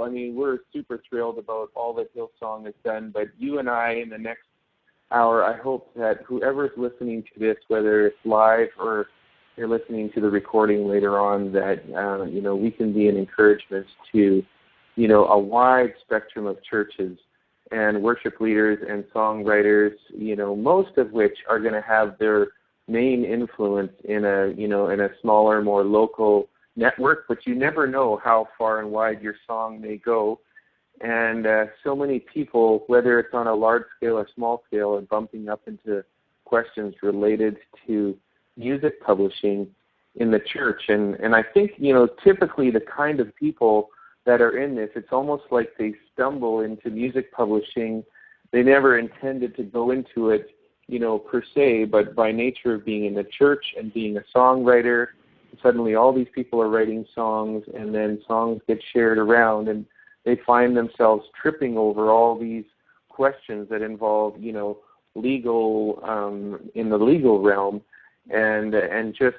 I mean, we're super thrilled about all that Hillsong has done, but you and I, in the next hour, I hope that whoever's listening to this, whether it's live or you're listening to the recording later on, that, we can be an encouragement to, a wide spectrum of churches and worship leaders and songwriters, most of which are going to have their main influence in a smaller, more local network, but you never know how far and wide your song may go. And so many people, whether it's on a large scale or small scale, are bumping up into questions related to music publishing in the church. And I think, typically the kind of people that are in this, it's almost like they stumble into music publishing. They never intended to go into it, per se, but by nature of being in the church and being a songwriter, suddenly all these people are writing songs, and then songs get shared around, and they find themselves tripping over all these questions that involve, legal, in the legal realm, and just,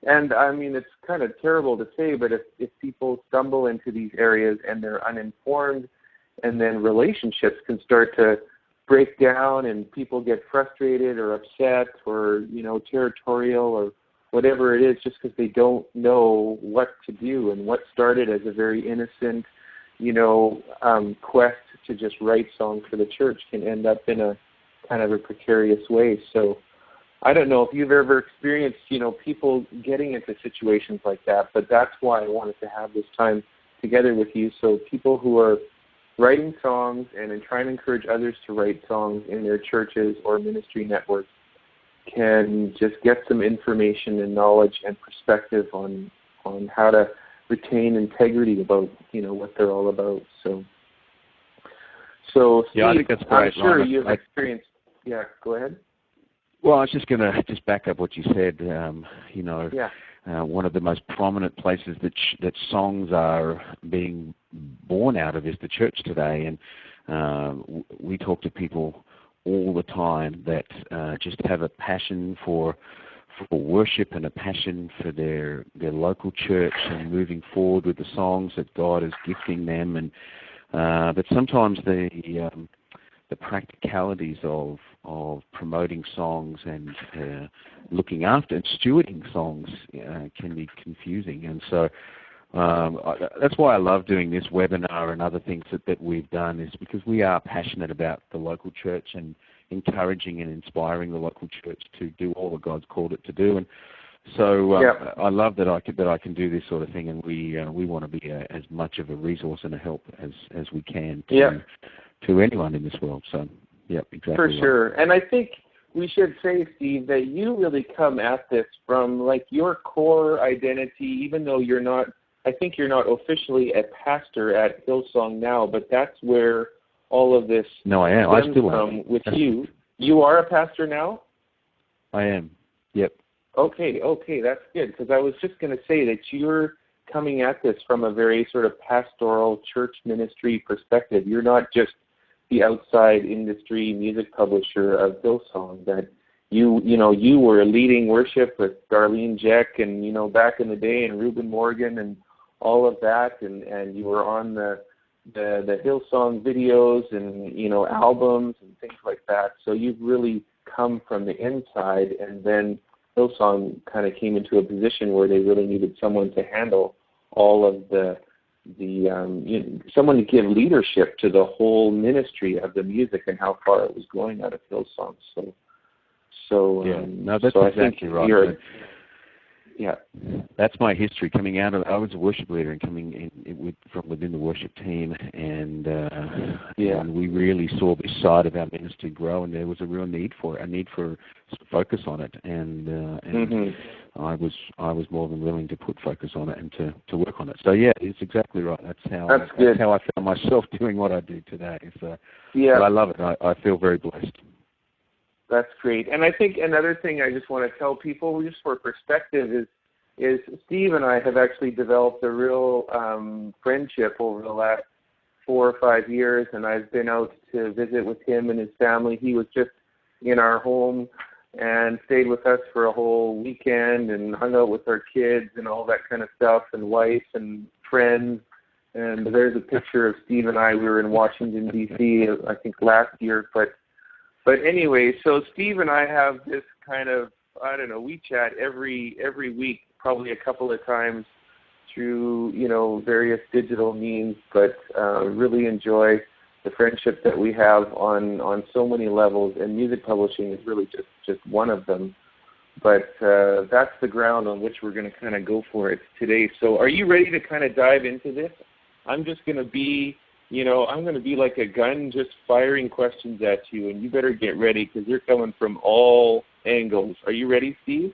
and I mean, it's kind of terrible to say, but if people stumble into these areas and they're uninformed, and then relationships can start to break down and people get frustrated or upset or, territorial or whatever it is, just because they don't know what to do, and what started as a very innocent, quest to just write songs for the church can end up in a kind of a precarious way. So I don't know if you've ever experienced, people getting into situations like that, but that's why I wanted to have this time together with you, so people who are writing songs and trying to encourage others to write songs in their churches or ministry networks can just get some information and knowledge and perspective on how to retain integrity about, what they're all about. So yeah, Steve, I think that's great. I'm sure you've experienced. Yeah, go ahead. Well, I was just going to back up what you said. One of the most prominent places that songs are being born out of is the church today, and we talk to people all the time that just have a passion for worship and a passion for their local church and moving forward with the songs that God is gifting them, and but sometimes the practicalities of promoting songs and looking after and stewarding songs can be confusing. And so that's why I love doing this webinar and other things that we've done, is because we are passionate about the local church and encouraging and inspiring the local church to do all that God's called it to do. And so I love that I can do this sort of thing, and we want to be as much of a resource and a help as we can to anyone in this world. So, exactly. For sure. And I think we should say, Steve, that you really come at this from like your core identity, even though I think you're not officially a pastor at Hillsong now, but that's where all of this No, I am. I still am. With you. You are a pastor now? I am. Yep. Okay, that's good, because I was just going to say that you're coming at this from a very sort of pastoral church ministry perspective. You're not just the outside industry music publisher of Hillsong, that you were leading worship with Darlene Jeck and, back in the day, and Reuben Morgan and all of that, and you were on the Hillsong videos and, albums and things like that. So you've really come from the inside, and then Hillsong kind of came into a position where they really needed someone to handle all of someone to give leadership to the whole ministry of the music and how far it was going out of Hillsong. That's exactly right. Yeah, that's my history coming out of. I was a worship leader and coming in from within the worship team, and we really saw this side of our ministry grow, and there was a real need for focus on it, and I was more than willing to put focus on it and to work on it. So it's exactly right. That's how I found myself doing what I do today. So but I love it. I feel very blessed. That's great. And I think another thing I just want to tell people, just for perspective, is Steve and I have actually developed a real friendship over the last 4 or 5 years, and I've been out to visit with him and his family. He was just in our home and stayed with us for a whole weekend and hung out with our kids and all that kind of stuff, and wife and friends. And there's a picture of Steve and I. We were in Washington, D.C., I think last year. But anyway, so Steve and I have this kind of, I don't know, we chat every week, probably a couple of times through, various digital means, but really enjoy the friendship that we have on so many levels, and music publishing is really just one of them. But that's the ground on which we're going to kind of go for it today. So are you ready to kind of dive into this? I'm just going to be, I'm going to be like a gun just firing questions at you, and you better get ready because they're coming from all angles. Are you ready, Steve?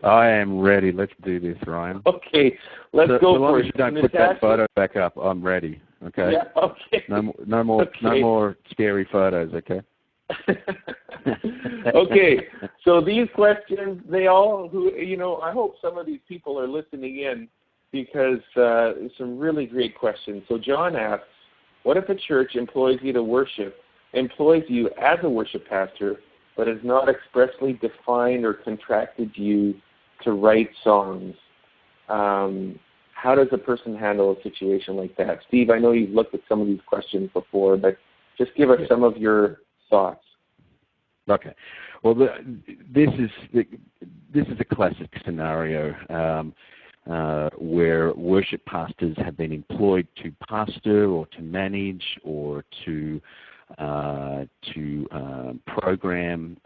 I am ready. Let's do this, Ryan. Okay, let's go for it. So long as you don't put that photo back up, I'm ready. Okay. Yeah. Okay. No more scary photos. Okay. Okay. So these questions, I hope some of these people are listening in because some really great questions. So John asks, what if a church employs you as a worship pastor, but has not expressly defined or contracted you to write songs? How does a person handle a situation like that? Steve, I know you've looked at some of these questions before, but just give us some of your thoughts. Okay. Well, this is a classic scenario where worship pastors have been employed to pastor or to manage or to program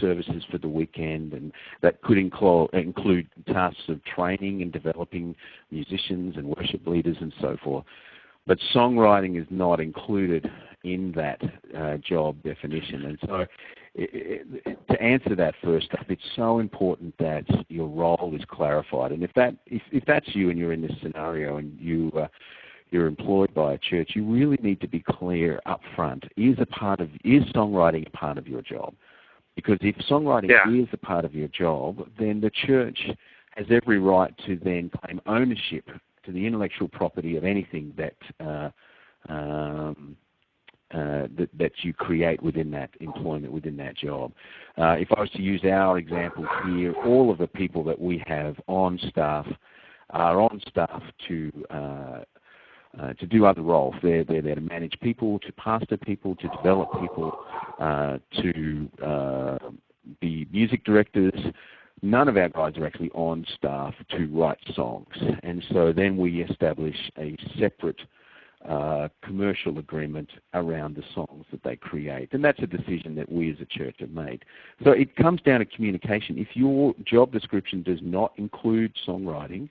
services for the weekend, and that could include tasks of training and developing musicians and worship leaders and so forth. But songwriting is not included in that job definition. And so to answer that first up, it's so important that your role is clarified. And if that's you and you're in this scenario and you're employed by a church, you really need to be clear up front. Is songwriting a part of your job? Because if songwriting is a part of your job, then the church has every right to then claim ownership to the intellectual property of anything that that you create within that employment, within that job. If I was to use our example here, all of the people that we have on staff are on staff to do other roles. They're there to manage people, to pastor people, to develop people, to be music directors. None of our guys are actually on staff to write songs. And so then we establish a separate commercial agreement around the songs that they create. And that's a decision that we as a church have made. So it comes down to communication. If your job description does not include songwriting,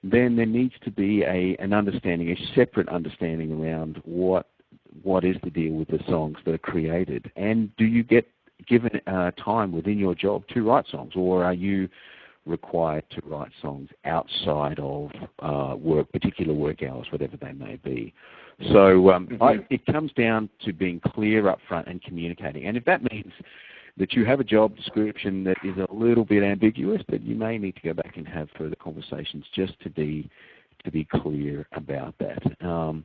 then there needs to be an understanding, a separate understanding around what is the deal with the songs that are created. And do you get given time within your job to write songs, or are you required to write songs outside of particular work hours, whatever they may be? So it comes down to being clear up front and communicating. And if that means that you have a job description that is a little bit ambiguous, that you may need to go back and have further conversations just to be clear about that. Now,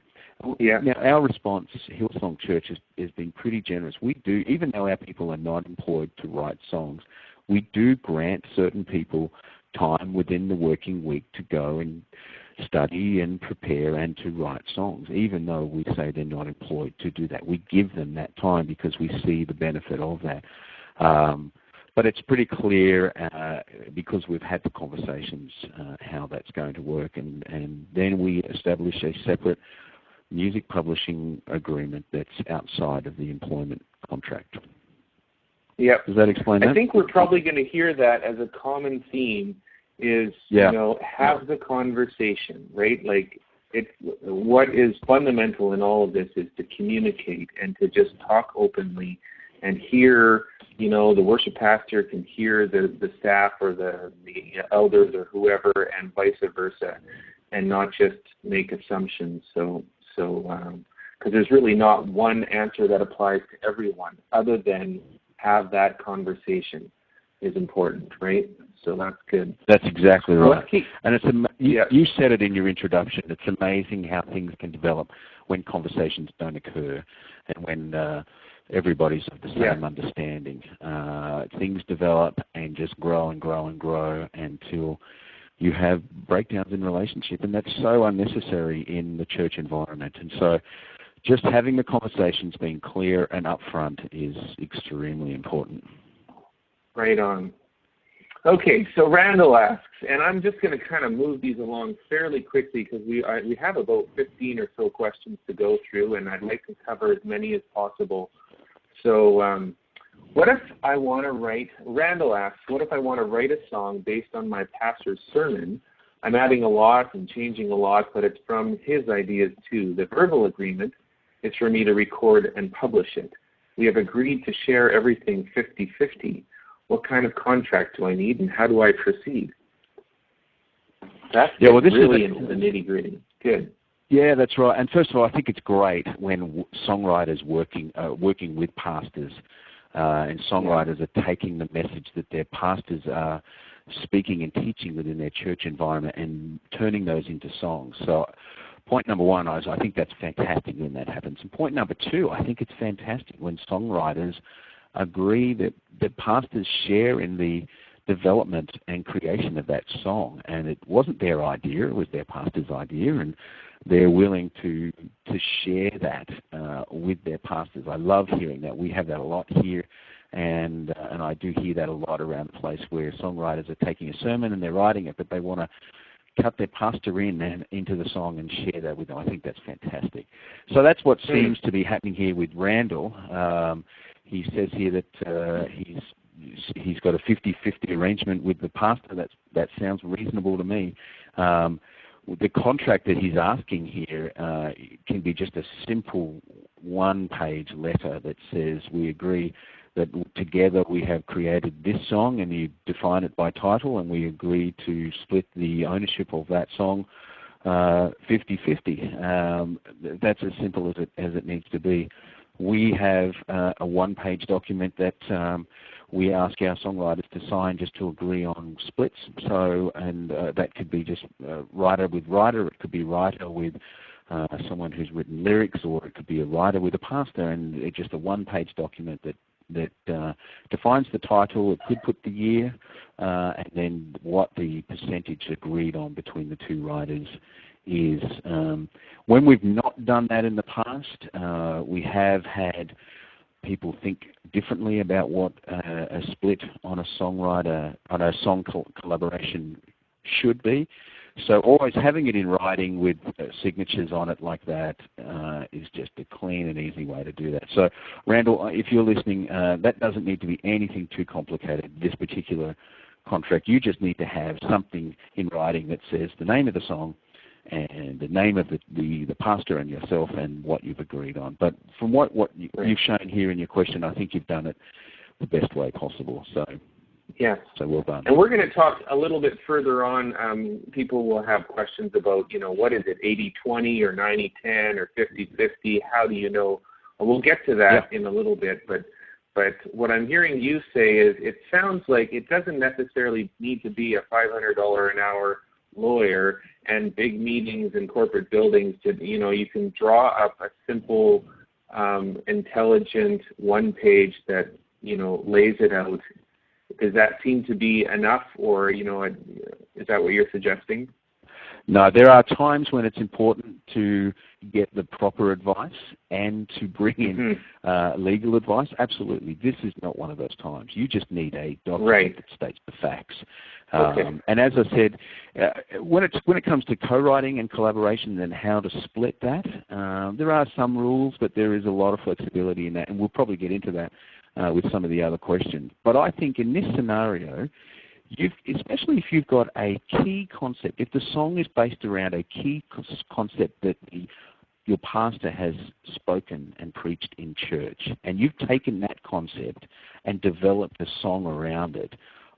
our response, Hillsong Church, has been pretty generous. We do, even though our people are not employed to write songs, we do grant certain people time within the working week to go and study and prepare and to write songs, even though we say they're not employed to do that. We give them that time because we see the benefit of that. But it's pretty clear because we've had the conversations how that's going to work, and then we establish a separate music publishing agreement that's outside of the employment contract. Yeah. Does that explain that? I think we're probably going to hear that as a common theme is, have the conversation, right? Like, what is fundamental in all of this is to communicate and to just talk openly and hear, the worship pastor can hear the staff or the elders or whoever, and vice versa, and not just make assumptions. So because there's really not one answer that applies to everyone, other than have that conversation is important, right? So that's good. That's exactly right. And you said it in your introduction. It's amazing how things can develop when conversations don't occur and when everybody's of the same understanding. Things develop and just grow and grow and grow until you have breakdowns in relationship, and that's so unnecessary in the church environment. And so just having the conversations being clear and upfront is extremely important. Right on. Okay, so Randall asks, and I'm just going to kind of move these along fairly quickly because we have about 15 or so questions to go through, and I'd like to cover as many as possible. So what if I want to write, Randall asks, what if I want to write a song based on my pastor's sermon? I'm adding a lot and changing a lot, but it's from his ideas too. The verbal agreement is for me to record and publish it. We have agreed to share everything 50-50. What kind of contract do I need, and how do I proceed? That's really into the nitty-gritty. Good. Yeah, that's right. And first of all, I think it's great when songwriters working with pastors and songwriters are taking the message that their pastors are speaking and teaching within their church environment and turning those into songs. So point number one is I think that's fantastic when that happens. And point number two, I think it's fantastic when songwriters agree that pastors share in the development and creation of that song. And it wasn't their idea, it was their pastor's idea, and they're willing to share that with their pastors. I love hearing that. We have that a lot here, and I do hear that a lot around the place where songwriters are taking a sermon and they're writing it, but they want to cut their pastor into the song and share that with them. I think that's fantastic. So that's what seems to be happening here with Randall. He says here that he's got a 50-50 arrangement with the pastor. That sounds reasonable to me. The contract that he's asking here can be just a simple one-page letter that says we agree that together we have created this song, and you define it by title, and we agree to split the ownership of that song 50-50. That's as simple as it needs to be. We have a one-page document that we ask our songwriters to sign just to agree on splits. So, and that could be just writer with writer. It could be writer with someone who's written lyrics, or it could be a writer with a pastor. And it's just a one-page document that defines the title. It could put the year, and then what the percentage agreed on between the two writers is. When we've not done that in the past, we have had people think differently about what a split on a song collaboration should be. So always having it in writing with signatures on it like that is just a clean and easy way to do that. So Randall, if you're listening, that doesn't need to be anything too complicated, this particular contract. You just need to have something in writing that says the name of the song and the name of the pastor and yourself and what you've agreed on. But from what you've shown here in your question, I think you've done it the best way possible. So yes. So well done. And we're going to talk a little bit further on. People will have questions about, what is it, 80-20 or 90-10 or 50-50? How do you know? We'll get to that in a little bit. But what I'm hearing you say is it sounds like it doesn't necessarily need to be a $500 an hour lawyer and big meetings in corporate buildings. You can draw up a simple, intelligent one page that, lays it out. Does that seem to be enough, or, is that what you're suggesting? No, there are times when it's important to get the proper advice and to bring in legal advice. Absolutely. This is not one of those times. You just need a document that states the facts. And as I said, when it comes to co-writing and collaboration and how to split that, there are some rules, but there is a lot of flexibility in that, and we'll probably get into that with some of the other questions. But I think in this scenario, especially if you've got a key concept, if the song is based around a key concept that your pastor has spoken and preached in church, and you've taken that concept and developed a song around it,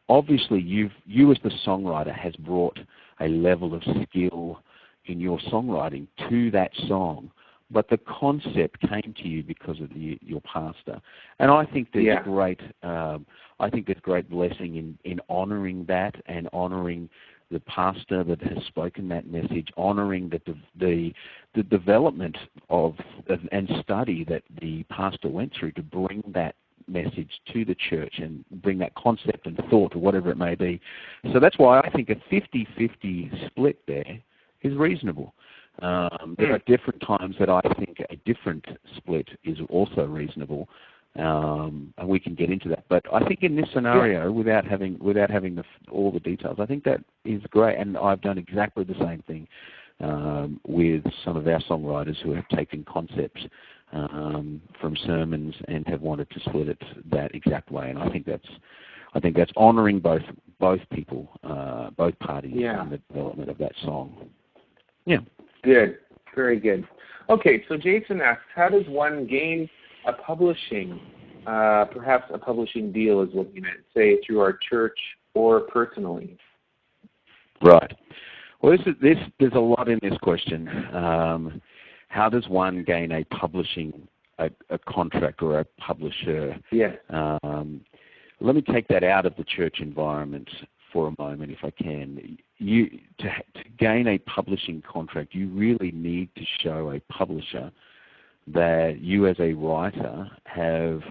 obviously you as the songwriter has brought a level of skill in your songwriting to that song. But the concept came to you because of your pastor, and I think there's great. I think there's great blessing in honouring that and honouring the pastor that has spoken that message, honouring the development of and study that the pastor went through to bring that message to the church and bring that concept and thought or whatever it may be. So that's why I think a 50-50 split there is reasonable. There are different times that I think a different split is also reasonable, and we can get into that. But I think in this scenario, without having all the details, I think that is great. And I've done exactly the same thing with some of our songwriters who have taken concepts from sermons and have wanted to split it that exact way. And I think that's honouring both people, both parties in the development of that song. Yeah. Good. Very good. Okay, so Jason asks, how does one gain a publishing, perhaps a publishing deal is what you meant, say through our church or personally? Right. Well, there's a lot in this question. How does one gain a publishing, a contract or a publisher? Yes. Let me take that out of the church environment for a moment, if I can. To gain a publishing contract, you really need to show a publisher that you as a writer have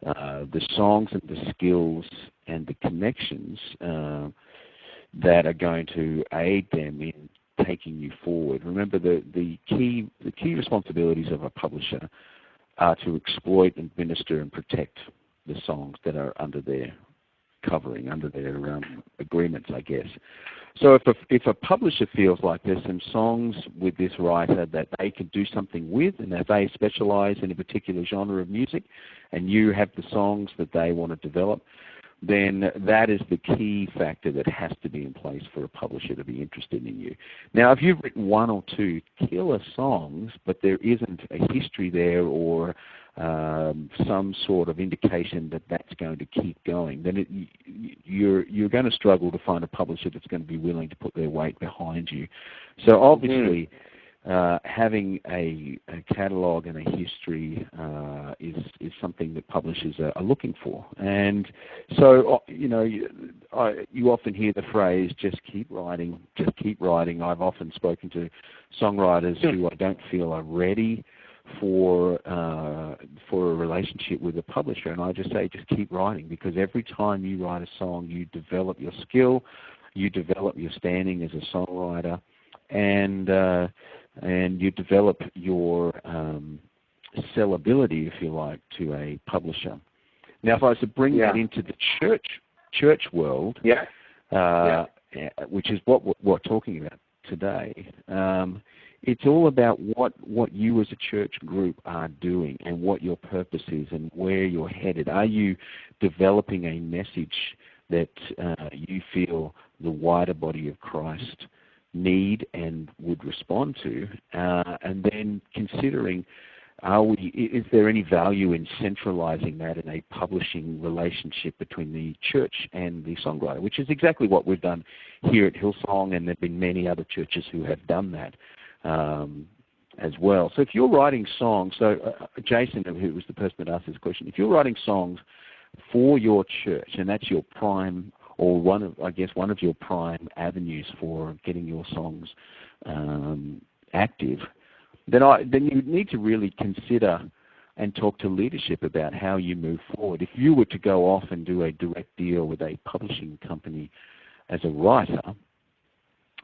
the songs and the skills and the connections that are going to aid them in taking you forward. Remember, the key responsibilities of a publisher are to exploit, administer, and protect the songs that are under their covering, under their agreements, I guess. So if a publisher feels like there's some songs with this writer that they can do something with, and that they specialize in a particular genre of music, and you have the songs that they want to develop, then that is the key factor that has to be in place for a publisher to be interested in you. Now, if you've written one or two killer songs, but there isn't a history there or some sort of indication that that's going to keep going, then you're going to struggle to find a publisher that's going to be willing to put their weight behind you. So obviously, having a catalog and a history is something that publishers are looking for. And so, you often hear the phrase, just keep writing, just keep writing. I've often spoken to songwriters who I don't feel are ready for a relationship with a publisher, and I just say just keep writing, because every time you write a song, you develop your skill, you develop your standing as a songwriter, and you develop your sellability, if you like, to a publisher. Now, if I was to bring that into the church world, which is what we're talking about today, it's all about what you as a church group are doing and what your purpose is and where you're headed. Are you developing a message that you feel the wider body of Christ need and would respond to? And then considering, is there any value in centralizing that in a publishing relationship between the church and the songwriter, which is exactly what we've done here at Hillsong, and there have been many other churches who have done that as well. So if you're writing songs, Jason, who was the person that asked this question, if you're writing songs for your church, and that's your prime, or one of your prime avenues for getting your songs active, then you need to really consider and talk to leadership about how you move forward. If you were to go off and do a direct deal with a publishing company as a writer,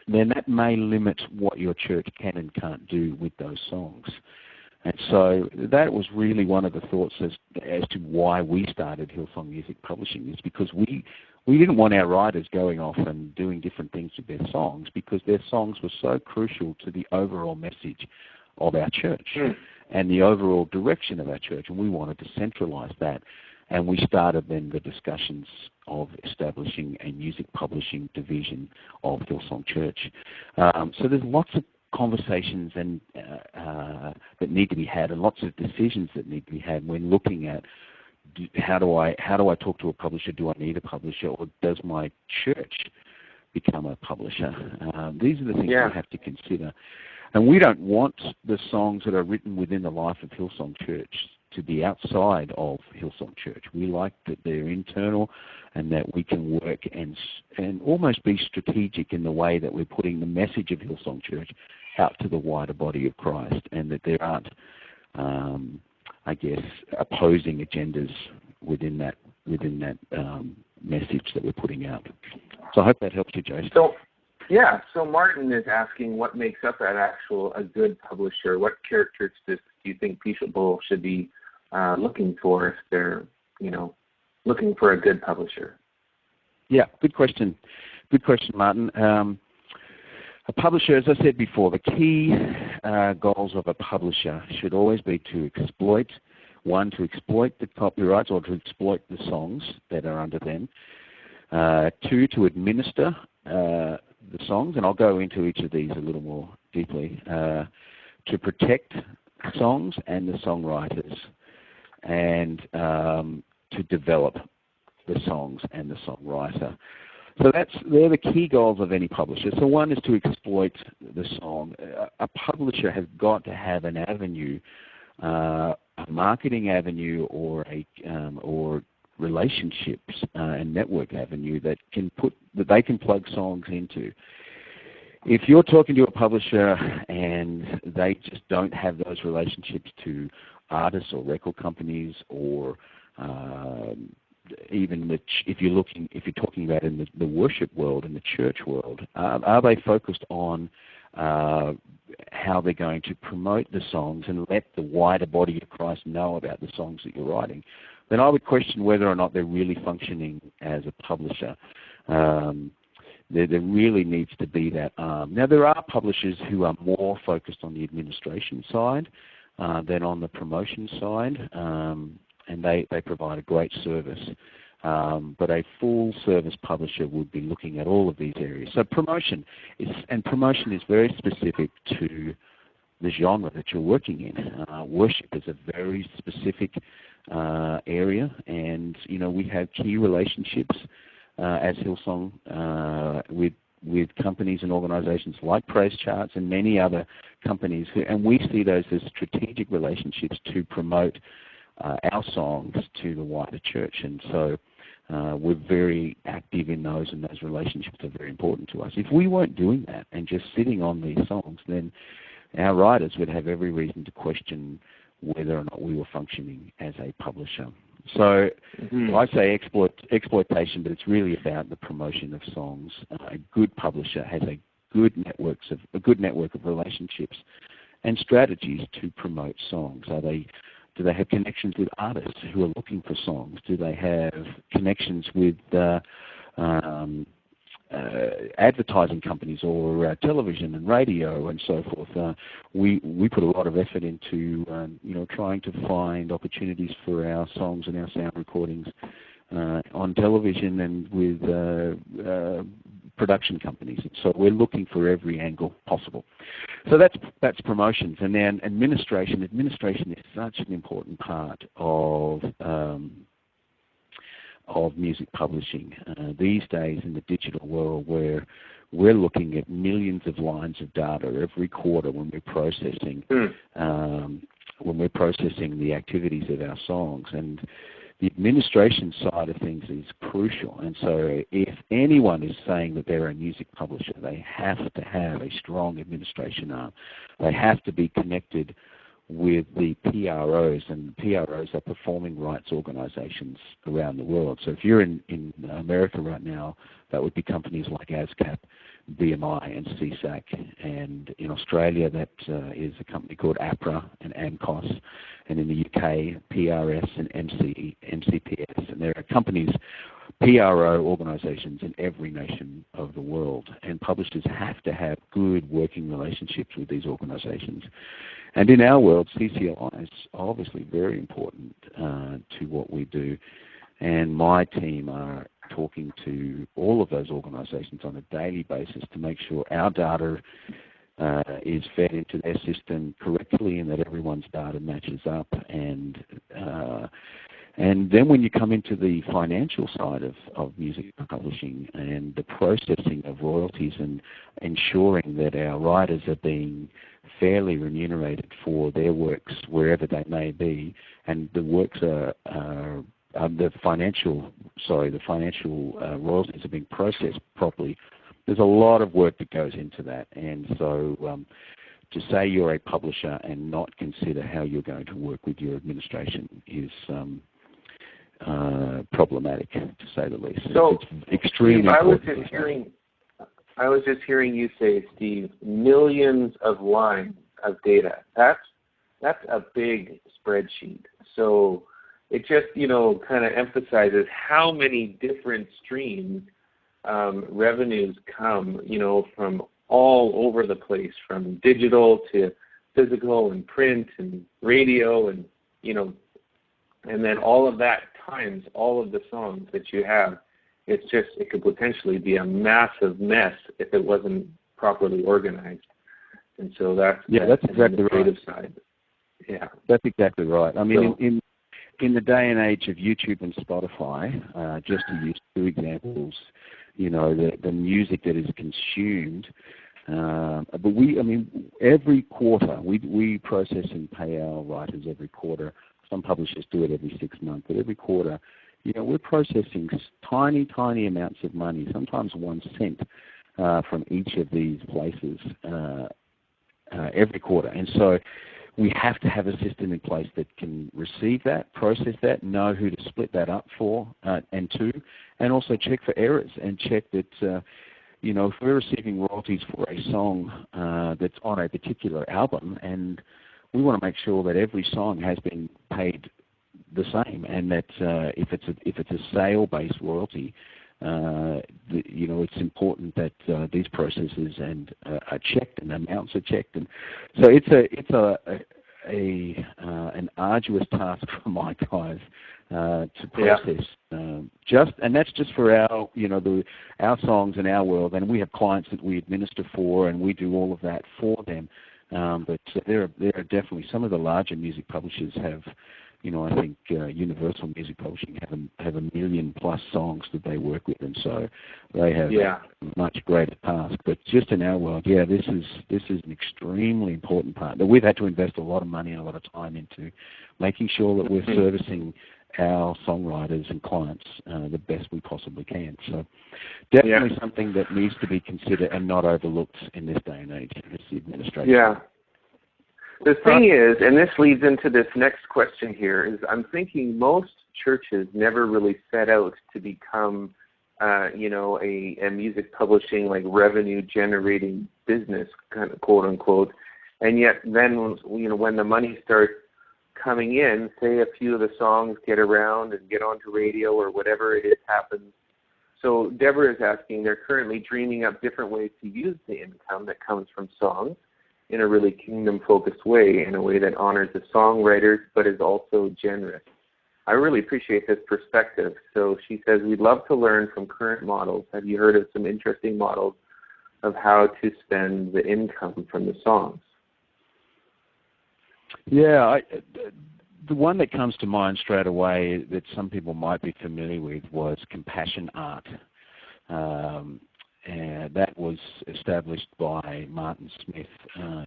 then that may limit what your church can and can't do with those songs. And so that was really one of the thoughts as to why we started Hillsong Music Publishing, is because we didn't want our writers going off and doing different things with their songs, because their songs were so crucial to the overall message of our church and the overall direction of our church, and we wanted to centralize that. And we started then the discussions of establishing a music publishing division of Hillsong Church. So there's lots of conversations and that need to be had, and lots of decisions that need to be had when looking at how do I talk to a publisher? Do I need a publisher, or does my church become a publisher? These are the things we have to consider. And we don't want the songs that are written within the life of Hillsong Church to be outside of Hillsong Church. We like that they're internal, and that we can work and almost be strategic in the way that we're putting the message of Hillsong Church out to the wider body of Christ, and that there aren't I guess, opposing agendas within that message that we're putting out. So I hope that helps you, Jason. So Martin is asking what makes up a good publisher. What characteristics do you think people should be looking for if they're, looking for a good publisher? Yeah, good question. Good question, Martin. A publisher, as I said before, the key goals of a publisher should always be to exploit the copyrights or to exploit the songs that are under them. 2, to administer the songs, and I'll go into each of these a little more deeply. To protect songs and the songwriters, and to develop the songs and the songwriter. So they're the key goals of any publisher. So one is to exploit the song. A publisher has got to have an avenue, a marketing avenue, or relationships and network avenue that they can plug songs into. If you're talking to a publisher and they just don't have those relationships to artists or record companies, or even if you're talking about in the worship world, in the church world, are they focused on how they're going to promote the songs and let the wider body of Christ know about the songs that you're writing? Then I would question whether or not they're really functioning as a publisher. There really needs to be that arm. Now, there are publishers who are more focused on the administration side than on the promotion side, and they provide a great service. But a full-service publisher would be looking at all of these areas. So promotion is very specific to the genre that you're working in. Worship is a very specific area, and we have key relationships as Hillsong with companies and organizations like PraiseCharts and many other companies, and we see those as strategic relationships to promote our songs to the wider church. And so we're very active in those, and those relationships are very important to us. If we weren't doing that and just sitting on these songs, then our writers would have every reason to question whether or not we were functioning as a publisher. So I say exploitation, but it's really about the promotion of songs. A good publisher has a good network of relationships and strategies to promote songs. Do they have connections with artists who are looking for songs? Do they have connections with advertising companies or television and radio and so forth? We put a lot of effort into trying to find opportunities for our songs and our sound recordings on television and with production companies. So we're looking for every angle possible. So that's promotions. And then administration. Administration is such an important part of music publishing these days in the digital world, where we're looking at millions of lines of data every quarter when we're processing the activities of our songs. And the administration side of things is crucial. And so if anyone is saying that they're a music publisher, they have to have a strong administration arm. They have to be connected with the PROs, and PROs are performing rights organizations around the world. So if you're in America right now, that would be companies like ASCAP, BMI, and CSAC. And in Australia, that is a company called APRA and AMCOS. And in the UK, PRS and MCPS. And there are companies, PRO organizations in every nation of the world. And publishers have to have good working relationships with these organizations. And in our world, CCLI is obviously very important to what we do. And my team are talking to all of those organizations on a daily basis to make sure our data is fed into their system correctly and that everyone's data matches up. And then when you come into the financial side of music publishing and the processing of royalties and ensuring that our writers are being fairly remunerated for their works wherever they may be, and the works the financial royalties are being processed properly, there's a lot of work that goes into that. And so to say you're a publisher and not consider how you're going to work with your administration is problematic, to say the least. So, it's extremely Steve, important. I was just hearing you say, Steve, millions of lines of data. That's a big spreadsheet. So it just, kind of emphasizes how many different streams revenues come, from all over the place, from digital to physical and print and radio and, and then all of that times all of the songs that you have. It could potentially be a massive mess if it wasn't properly organized. And so that's exactly the creative right. Side. Yeah. That's exactly right. I mean, in the day and age of YouTube and Spotify, just to use two examples, the music that is consumed, but every quarter, we process and pay our writers every quarter. Some publishers do it every 6 months, but every quarter, we're processing tiny, tiny amounts of money, sometimes 1 cent from each of these places every quarter. And so we have to have a system in place that can receive that, process that, know who to split that up for and to, and also check for errors and check that, if we're receiving royalties for a song that's on a particular album, and we want to make sure that every song has been paid the same, and that if it's a sale-based royalty, it's important that these processes are checked and amounts are checked, and so it's an arduous task for my guys to process. And that's just for our our songs in our world, and we have clients that we administer for, and we do all of that for them. But there are definitely some of the larger music publishers have. I think Universal Music Publishing have 1 million plus songs that they work with, and so they have a much greater task. But just in our world, this is an extremely important part that we've had to invest a lot of money and a lot of time into, making sure that we're servicing our songwriters and clients the best we possibly can. So definitely something that needs to be considered and not overlooked in this day and age, is the administration. Yeah. The thing is, and this leads into this next question here, is I'm thinking most churches never really set out to become, a music publishing, like revenue generating business, kind of quote unquote. And yet then, when the money starts coming in, say a few of the songs get around and get onto radio or whatever it is happens. So Deborah is asking, they're currently dreaming up different ways to use the income that comes from songs in a really kingdom-focused way, in a way that honors the songwriters but is also generous. I really appreciate this perspective. So she says, we'd love to learn from current models. Have you heard of some interesting models of how to spend the income from the songs? Yeah, the one that comes to mind straight away that some people might be familiar with was compassion art. And that was established by Martin Smith,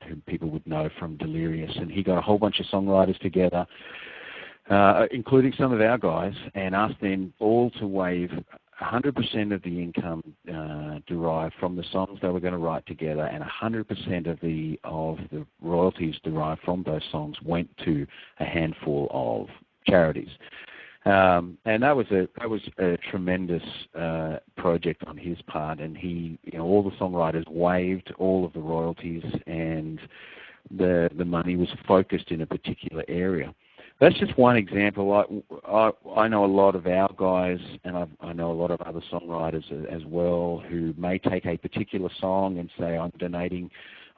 who people would know from Delirious. And he got a whole bunch of songwriters together, including some of our guys, and asked them all to waive 100% of the income derived from the songs they were going to write together, and 100% of the royalties derived from those songs went to a handful of charities. And that was a tremendous project on his part, and he, all the songwriters waived all of the royalties, and the money was focused in a particular area. That's just one example. I know a lot of our guys, and I know a lot of other songwriters as well, who may take a particular song and say, I'm donating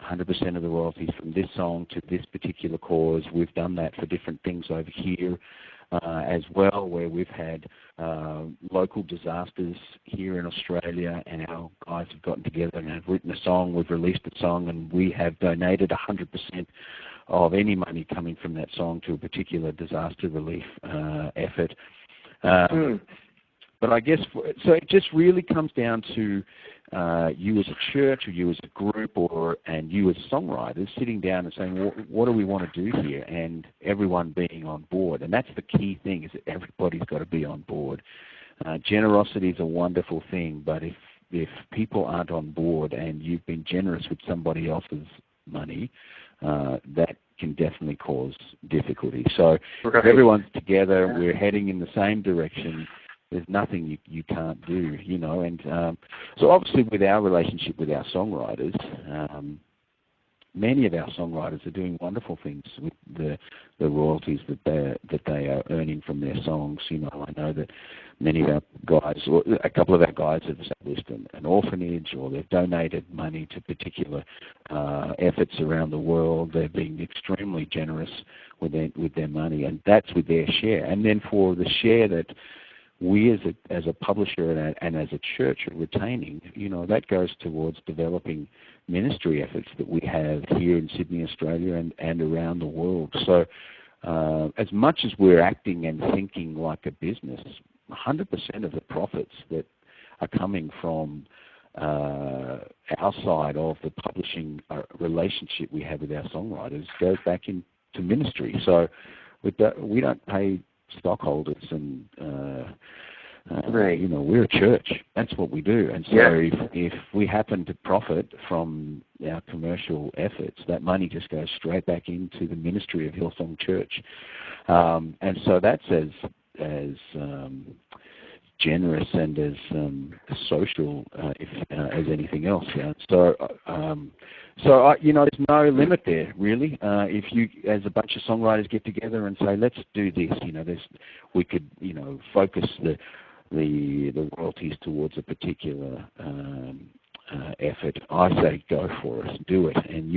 100% of the royalties from this song to this particular cause. We've done that for different things over here. As well, where we've had local disasters here in Australia, and our guys have gotten together and have written a song, we've released a song, and we have donated 100% of any money coming from that song to a particular disaster relief effort. But I guess, so it just really comes down to you as a church, or you as a group, and you as songwriters sitting down and saying, what do we want to do here? And everyone being on board. And that's the key thing, is that everybody's got to be on board. Generosity is a wonderful thing, but if people aren't on board and you've been generous with somebody else's money, that can definitely cause difficulty. So if everyone's together, we're heading in the same direction, there's nothing you can't do, And so obviously with our relationship with our songwriters, many of our songwriters are doing wonderful things with the royalties that they are earning from their songs. I know that many of our guys, or a couple of our guys, have established an orphanage, or they've donated money to particular efforts around the world. They're being extremely generous with their money, and that's with their share. And then for the share that we as a publisher and as a church are retaining, that goes towards developing ministry efforts that we have here in Sydney, Australia, and around the world. So as much as we're acting and thinking like a business, 100% of the profits that are coming from our side of the publishing relationship we have with our songwriters goes back into ministry. So we don't pay stockholders and we're a church. That's what we do. And so if we happen to profit from our commercial efforts, that money just goes straight back into the ministry of Hillsong Church. And so that's as generous and as social as anything else. Yeah. So there's no limit there, really. If you, as a bunch of songwriters, get together and say, let's do this, we could, focus the royalties towards a particular effort. I say go for it, do it, and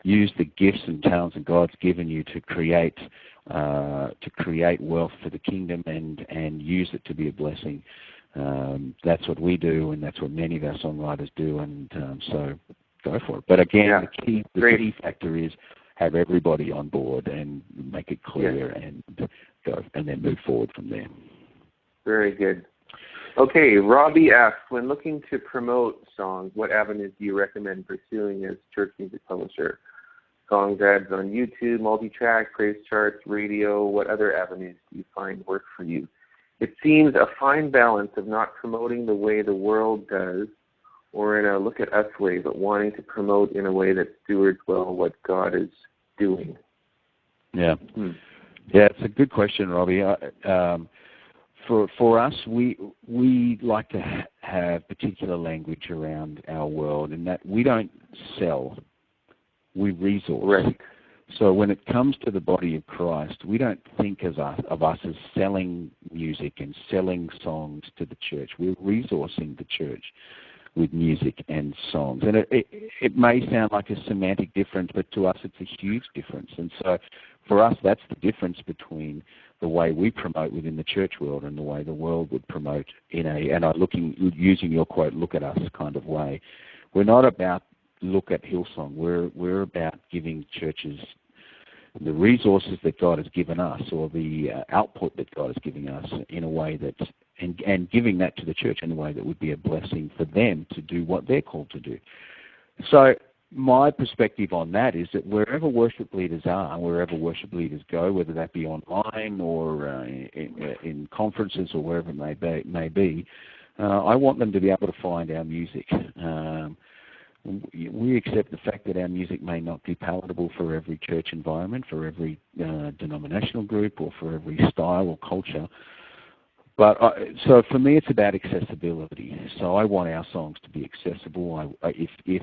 use the gifts and talents that God's given you to create wealth for the kingdom and use it to be a blessing. That's what we do, and that's what many of our songwriters do, and so go for it. But again, the key factor is have everybody on board and make it clear and go, and then move forward from there. Very good. Okay, Robbie asks, when looking to promote songs, what avenues do you recommend pursuing as church music publisher? Songs ads on YouTube, multi-track, PraiseCharts, radio, what other avenues do you find work for you? It seems a fine balance of not promoting the way the world does or in a look at us way, but wanting to promote in a way that stewards well what God is doing. Yeah. Yeah, it's a good question, Robbie. For us, we like to have particular language around our world, in that we don't sell, we resource. Right. So when it comes to the body of Christ, we don't think of us as selling music and selling songs to the church. We're resourcing the church with music and songs. And it may sound like a semantic difference, but to us it's a huge difference. And so for us, that's the difference between the way we promote within the church world and the way the world would promote using your quote, look at us kind of way. We're not about look at Hillsong. We're about giving churches the resources that God has given us, or the output that God is giving us, in a way that's and giving that to the church in a way that would be a blessing for them to do what they're called to do. So my perspective on that is that wherever worship leaders are, wherever worship leaders go, whether that be online or in conferences or wherever it may be, I want them to be able to find our music. We accept the fact that our music may not be palatable for every church environment, for every denominational group, or for every style or culture. But so for me, it's about accessibility. So I want our songs to be accessible. If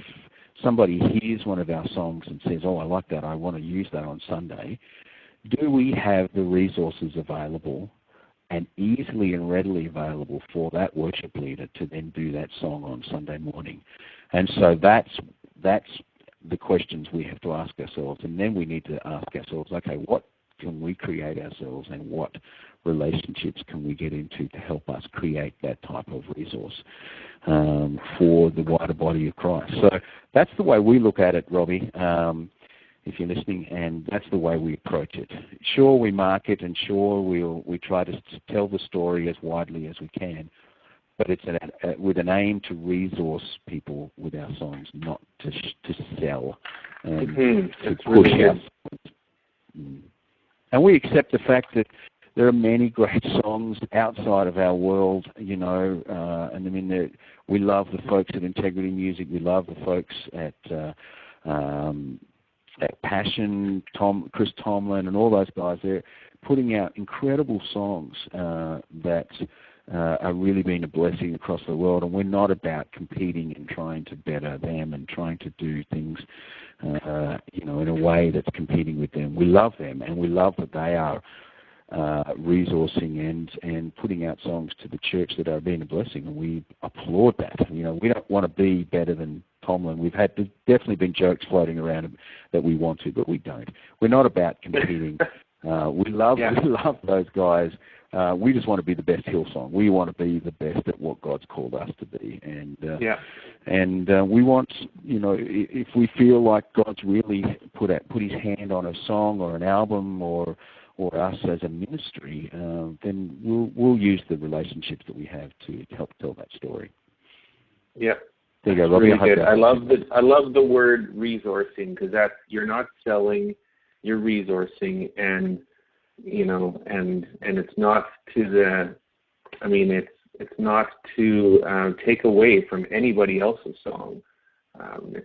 somebody hears one of our songs and says, "Oh, I like that, I want to use that on Sunday," do we have the resources available and easily and readily available for that worship leader to then do that song on Sunday morning? And so that's the questions we have to ask ourselves. And then we need to ask ourselves, okay, what can we create ourselves, and what relationships can we get into to help us create that type of resource for the wider body of Christ? So that's the way we look at it, Robbie, if you're listening, and that's the way we approach it. Sure, we market, and sure, we try to tell the story as widely as we can, but it's with an aim to resource people with our songs, not to sell and to push out. And we accept the fact that there are many great songs outside of our world, and I mean, we love the folks at Integrity Music. We love the folks at Passion, Chris Tomlin, and all those guys, they're putting out incredible songs that are really being a blessing across the world. And we're not about competing and trying to better them and trying to do things, in a way that's competing with them. We love them, and we love that they are resourcing and putting out songs to the church that are being a blessing, and we applaud that. We don't want to be better than Tomlin. There's definitely been jokes floating around that we want to, but we don't. We're not about competing. We love those guys. We just want to be the best Hillsong. We want to be the best at what God's called us to be, and we want, if we feel like God's really put His hand on a song or an album or us as a ministry, then we'll use the relationships that we have to help tell that story. Yeah. There you go, Robbie. Really good. I love the word resourcing, because you're not selling, you're resourcing, and it's not to it's not to take away from anybody else's song.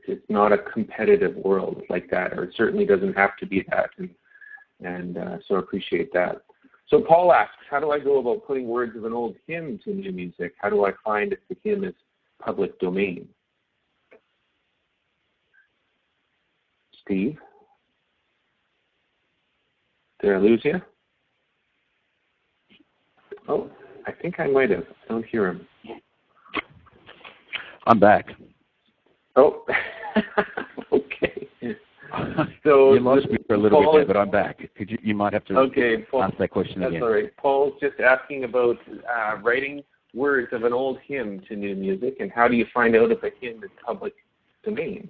It's not a competitive world like that, or it certainly doesn't have to be that, and so I appreciate that. So Paul asks, how do I go about putting words of an old hymn to new music? How do I find if the hymn is public domain? Steve? Did I lose you? Oh, I think I might have. I don't hear him. I'm back. Oh, okay. So you lost me for a little bit there, but I'm back. You might have to ask that question again. That's all right. Paul's just asking about writing words of an old hymn to new music, and how do you find out if a hymn is public domain?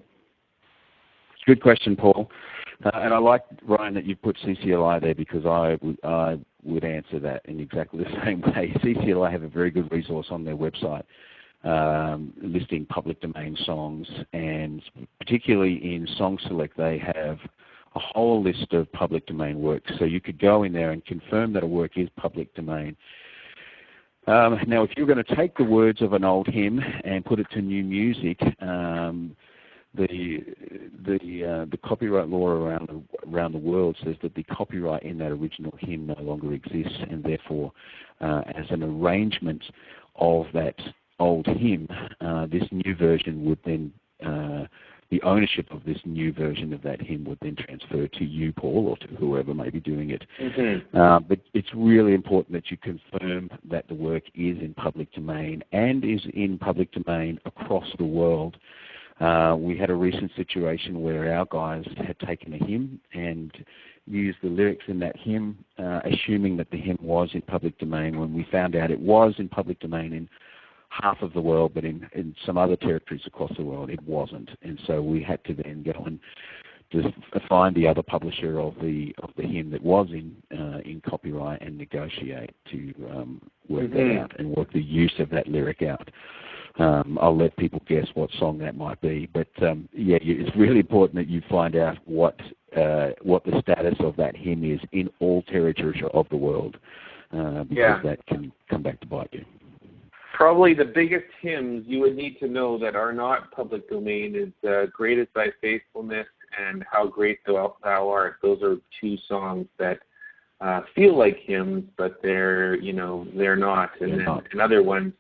Good question, Paul. And I like, Ryan, that you put CCLI there, because I would answer that in exactly the same way. CCLI have a very good resource on their website listing public domain songs, and particularly in Song Select they have a whole list of public domain works. So you could go in there and confirm that a work is public domain. Now, if you're going to take the words of an old hymn and put it to new music, the copyright law around the world says that the copyright in that original hymn no longer exists, and therefore, as an arrangement of that old hymn, this new version would then, the ownership of this new version of that hymn would then transfer to you, Paul, or to whoever may be doing it. Mm-hmm. But it's really important that you confirm that the work is in public domain and is in public domain across the world. We had a recent situation where our guys had taken a hymn and used the lyrics in that hymn, assuming that the hymn was in public domain, when we found out it was in public domain in half of the world, but in some other territories across the world it wasn't. And so we had to then go and just find the other publisher of the hymn that was in copyright and negotiate to work that out and work the use of that lyric out. I'll let people guess what song that might be, but it's really important that you find out what the status of that hymn is in all territories of the world, because that can come back to bite you. Probably the biggest hymns you would need to know that are not public domain is Great Is Thy Faithfulness and How Great Thou Art. Those are two songs that feel like hymns, but they're not. And other ones,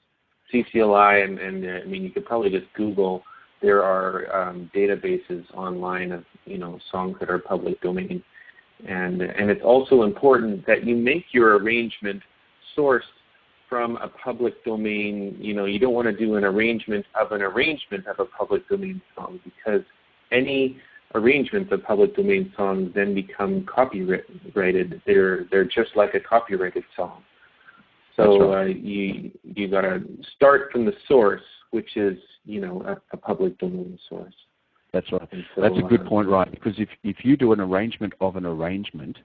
CCLI, and you could probably just Google. There are databases online of songs that are public domain, and it's also important that you make your arrangement sourced from a public domain. You don't want to do an arrangement of a public domain song, because any arrangements of public domain songs then become copyrighted. They're just like a copyrighted song. So right. You got to start from the source, which is a public domain source. That's right. So, that's a good point, right? Because if you do an arrangement of an arrangement,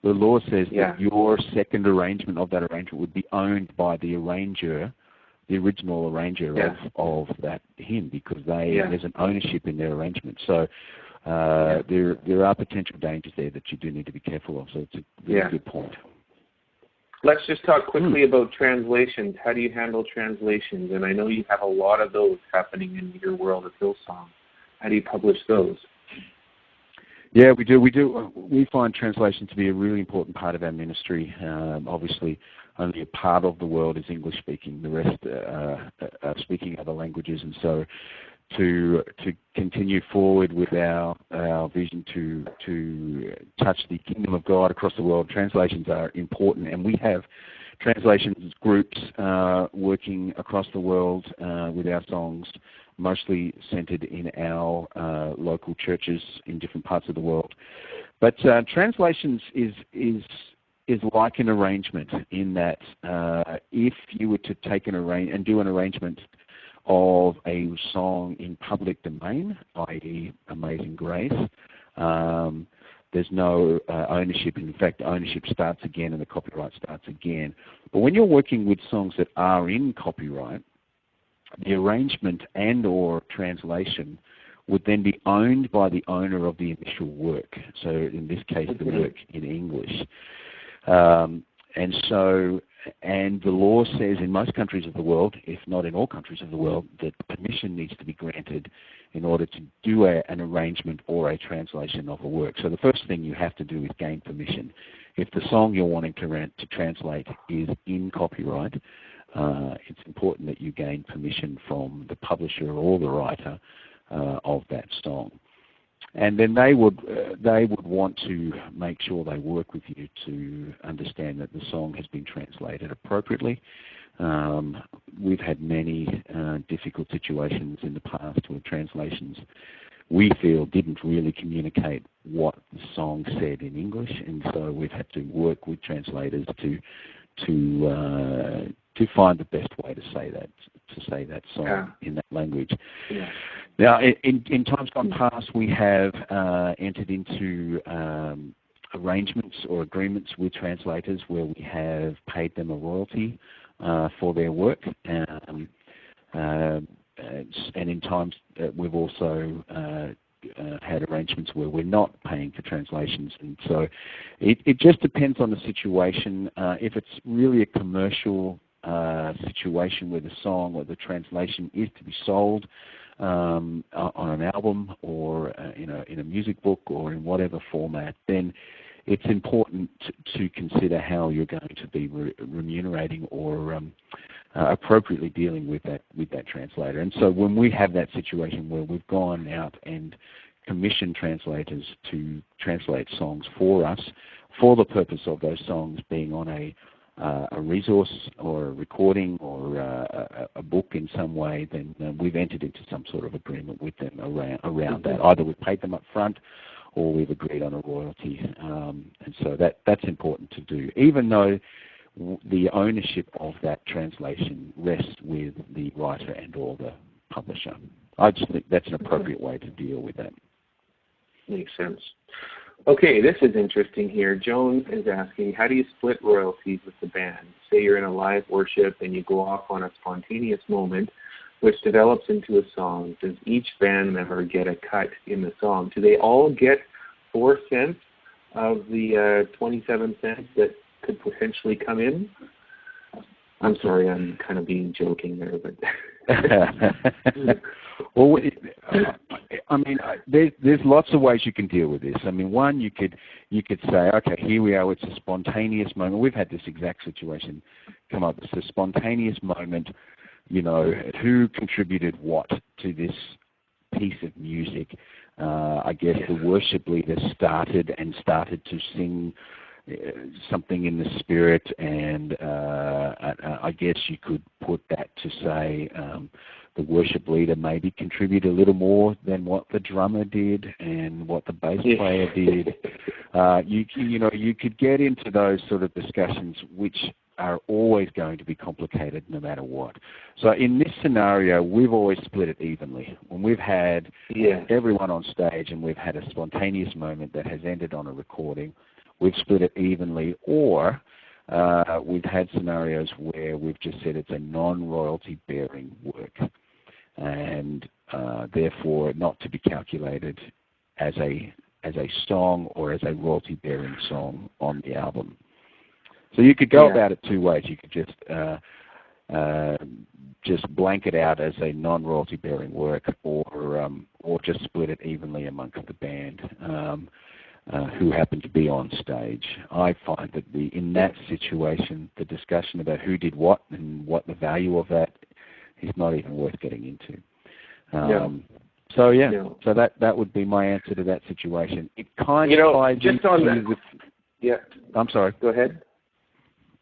the law says that your second arrangement of that arrangement would be owned by the arranger, the original arranger of that hymn, because there's an ownership in their arrangement. So there are potential dangers there that you do need to be careful of. So it's a really good point. Let's just talk quickly about translations. How do you handle translations? And I know you have a lot of those happening in your world of Hillsong. How do you publish those? Yeah, we do. We find translation to be a really important part of our ministry. Obviously, only a part of the world is English speaking. The rest are speaking other languages, and so to continue forward with our vision to touch the kingdom of God across the world, translations are important, and we have translations groups working across the world with our songs, mostly centered in our local churches in different parts of the world. But translations is like an arrangement in that if you were to take do an arrangement of a song in public domain, i.e. Amazing Grace, there's no ownership. In fact, ownership starts again and the copyright starts again. But when you're working with songs that are in copyright, the arrangement and or translation would then be owned by the owner of the initial work. So in this case, the work in English. And the law says in most countries of the world, if not in all countries of the world, that permission needs to be granted in order to do an arrangement or a translation of a work. So the first thing you have to do is gain permission. If the song you're wanting to translate is in copyright, it's important that you gain permission from the publisher or the writer of that song. And then they would want to make sure they work with you to understand that the song has been translated appropriately. We've had many difficult situations in the past where translations, we feel, didn't really communicate what the song said in English, and so we've had to work with translators to find the best way to say that song in that language. Yeah. Now, in times gone past, we have entered into arrangements or agreements with translators where we have paid them a royalty for their work, and in times we've also had arrangements where we're not paying for translations, and so it just depends on the situation. If it's really a commercial situation where the song or the translation is to be sold on an album or in a music book or in whatever format, then it's important to consider how you're going to be remunerating or appropriately dealing with that translator. And so when we have that situation where we've gone out and commissioned translators to translate songs for us for the purpose of those songs being on a resource or a recording or a book in some way, then we've entered into some sort of agreement with them around that. Either we've paid them up front or we've agreed on a royalty. And so that's important to do, even though the ownership of that translation rests with the writer and or the publisher. I just think that's an appropriate way to deal with that. Makes sense. Okay, this is interesting here. Joan is asking, how do you split royalties with the band? Say you're in a live worship and you go off on a spontaneous moment which develops into a song. Does each band member get a cut in the song? Do they all get 4 cents of the 27 cents that could potentially come in? I'm sorry, I'm kind of being joking there, but... Well, I mean, there's lots of ways you can deal with this. I mean, one, you could say, okay, here we are, it's a spontaneous moment. We've had this exact situation come up. It's a spontaneous moment, who contributed what to this piece of music. I guess the worship leader started to sing something in the spirit, and I guess you could put that to say the worship leader maybe contribute a little more than what the drummer did and what the bass player did. You could get into those sort of discussions, which are always going to be complicated no matter what. So in this scenario, we've always split it evenly. When we've had everyone on stage and we've had a spontaneous moment that has ended on a recording, we've split it evenly, or we've had scenarios where we've just said it's a non-royalty bearing work, and therefore not to be calculated as a song or as a royalty bearing song on the album. So you could go about it 2 ways. You could just just blanket out as a non-royalty bearing work, or just split it evenly amongst the band who happen to be on stage. I find that in that situation, the discussion about who did what and what the value of that is not even worth getting into. So that would be my answer to that situation. It kind of ties just into on that. I'm sorry. Go ahead.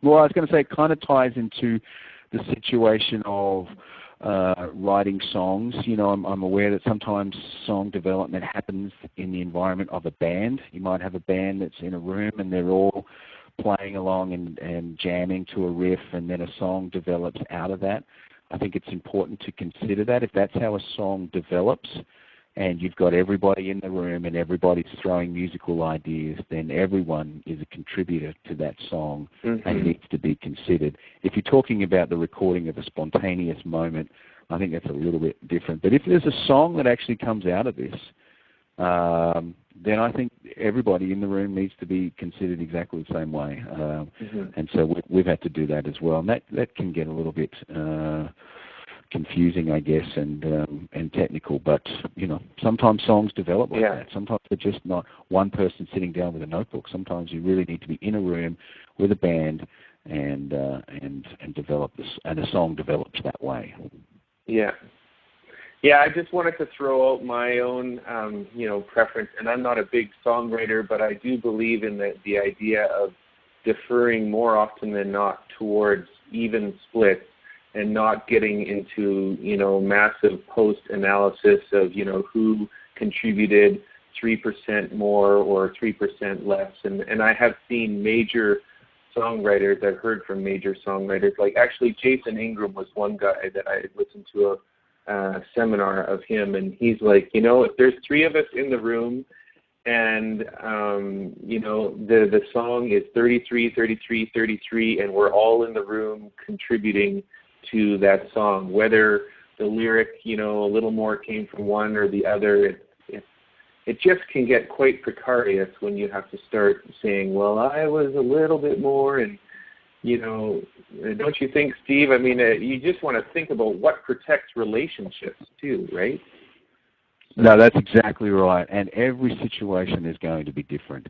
Well, I was going to say it kind of ties into the situation of writing songs. I'm aware that sometimes song development happens in the environment of a band. You might have a band that's in a room and they're all playing along and jamming to a riff, and then a song develops out of that. I think it's important to consider that. If that's how a song develops and you've got everybody in the room and everybody's throwing musical ideas, then everyone is a contributor to that song and needs to be considered. If you're talking about the recording of a spontaneous moment, I think that's a little bit different. But if there's a song that actually comes out of this, then I think everybody in the room needs to be considered exactly the same way. And so we've had to do that as well. And that can get a little bit confusing, I guess, and technical. But, sometimes songs develop like that. Sometimes they're just not one person sitting down with a notebook. Sometimes you really need to be in a room with a band and develop this, and a song develops that way. Yeah, I just wanted to throw out my own, preference. And I'm not a big songwriter, but I do believe in the idea of deferring more often than not towards even splits and not getting into, massive post-analysis of, who contributed 3% more or 3% less. And I have seen major songwriters, I've heard from major songwriters, like actually Jason Ingram was one guy that I listened to a seminar of him, and he's like, if there's three of us in the room and, the song is 33, 33, 33, and we're all in the room contributing to that song, whether the lyric, a little more came from one or the other, it just can get quite precarious when you have to start saying, well, I was a little bit more, and, don't you think, Steve? I mean, you just want to think about what protects relationships too, right? No, that's exactly right. And every situation is going to be different.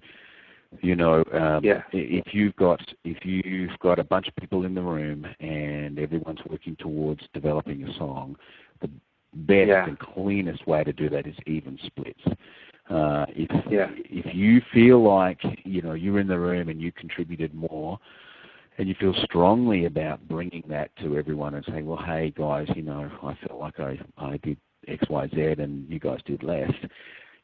If you've got a bunch of people in the room and everyone's working towards developing a song, the best and cleanest way to do that is even splits. If you feel like you're in the room and you contributed more, and you feel strongly about bringing that to everyone and saying, well, hey guys, I felt like I did X, Y, Z, and you guys did less.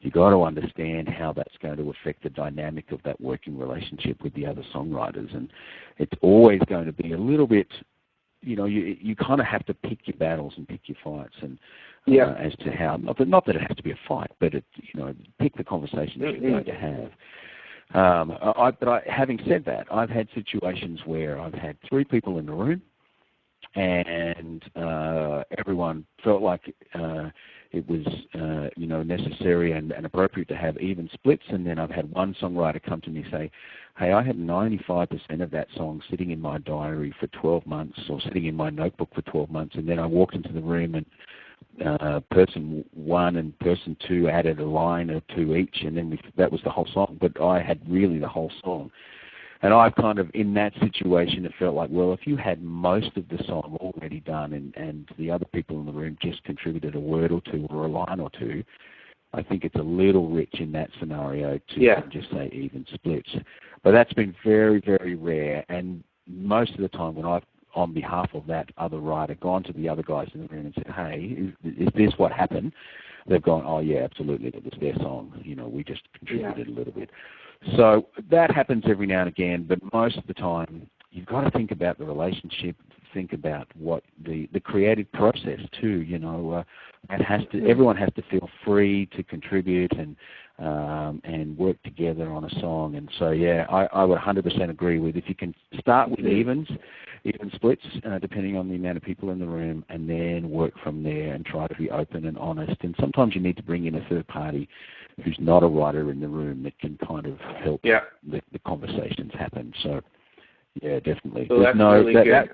You got to understand how that's going to affect the dynamic of that working relationship with the other songwriters, and it's always going to be a little bit, you kind of have to pick your battles and pick your fights, and as to how, not that it has to be a fight, but pick the conversations you're going to have. Having said that, I've had situations where I've had three people in the room, and everyone felt like it was necessary and appropriate to have even splits. And then I've had one songwriter come to me and say, hey, I had 95% of that song sitting in my diary for 12 months or sitting in my notebook for 12 months, and then I walked into the room and person one and person two added a line or two each, and then that was the whole song. But I had really the whole song. And I've kind of, in that situation, it felt like, well, if you had most of the song already done and the other people in the room just contributed a word or two or a line or two, I think it's a little rich in that scenario to just say even splits. But that's been very, very rare. And most of the time when I've, on behalf of that other writer, gone to the other guys in the room and said, hey, is this what happened? They've gone, oh, yeah, absolutely, it was their song. We just contributed a little bit. So that happens every now and again, but most of the time you've got to think about the relationship, think about what the creative process too. That has to, everyone has to feel free to contribute and work together on a song. And so I would 100% agree with, if you can start with even splits, depending on the amount of people in the room, and then work from there and try to be open and honest. And sometimes you need to bring in a third party who's not a writer in the room that can kind of help the conversations happen. So, definitely. So that's really good.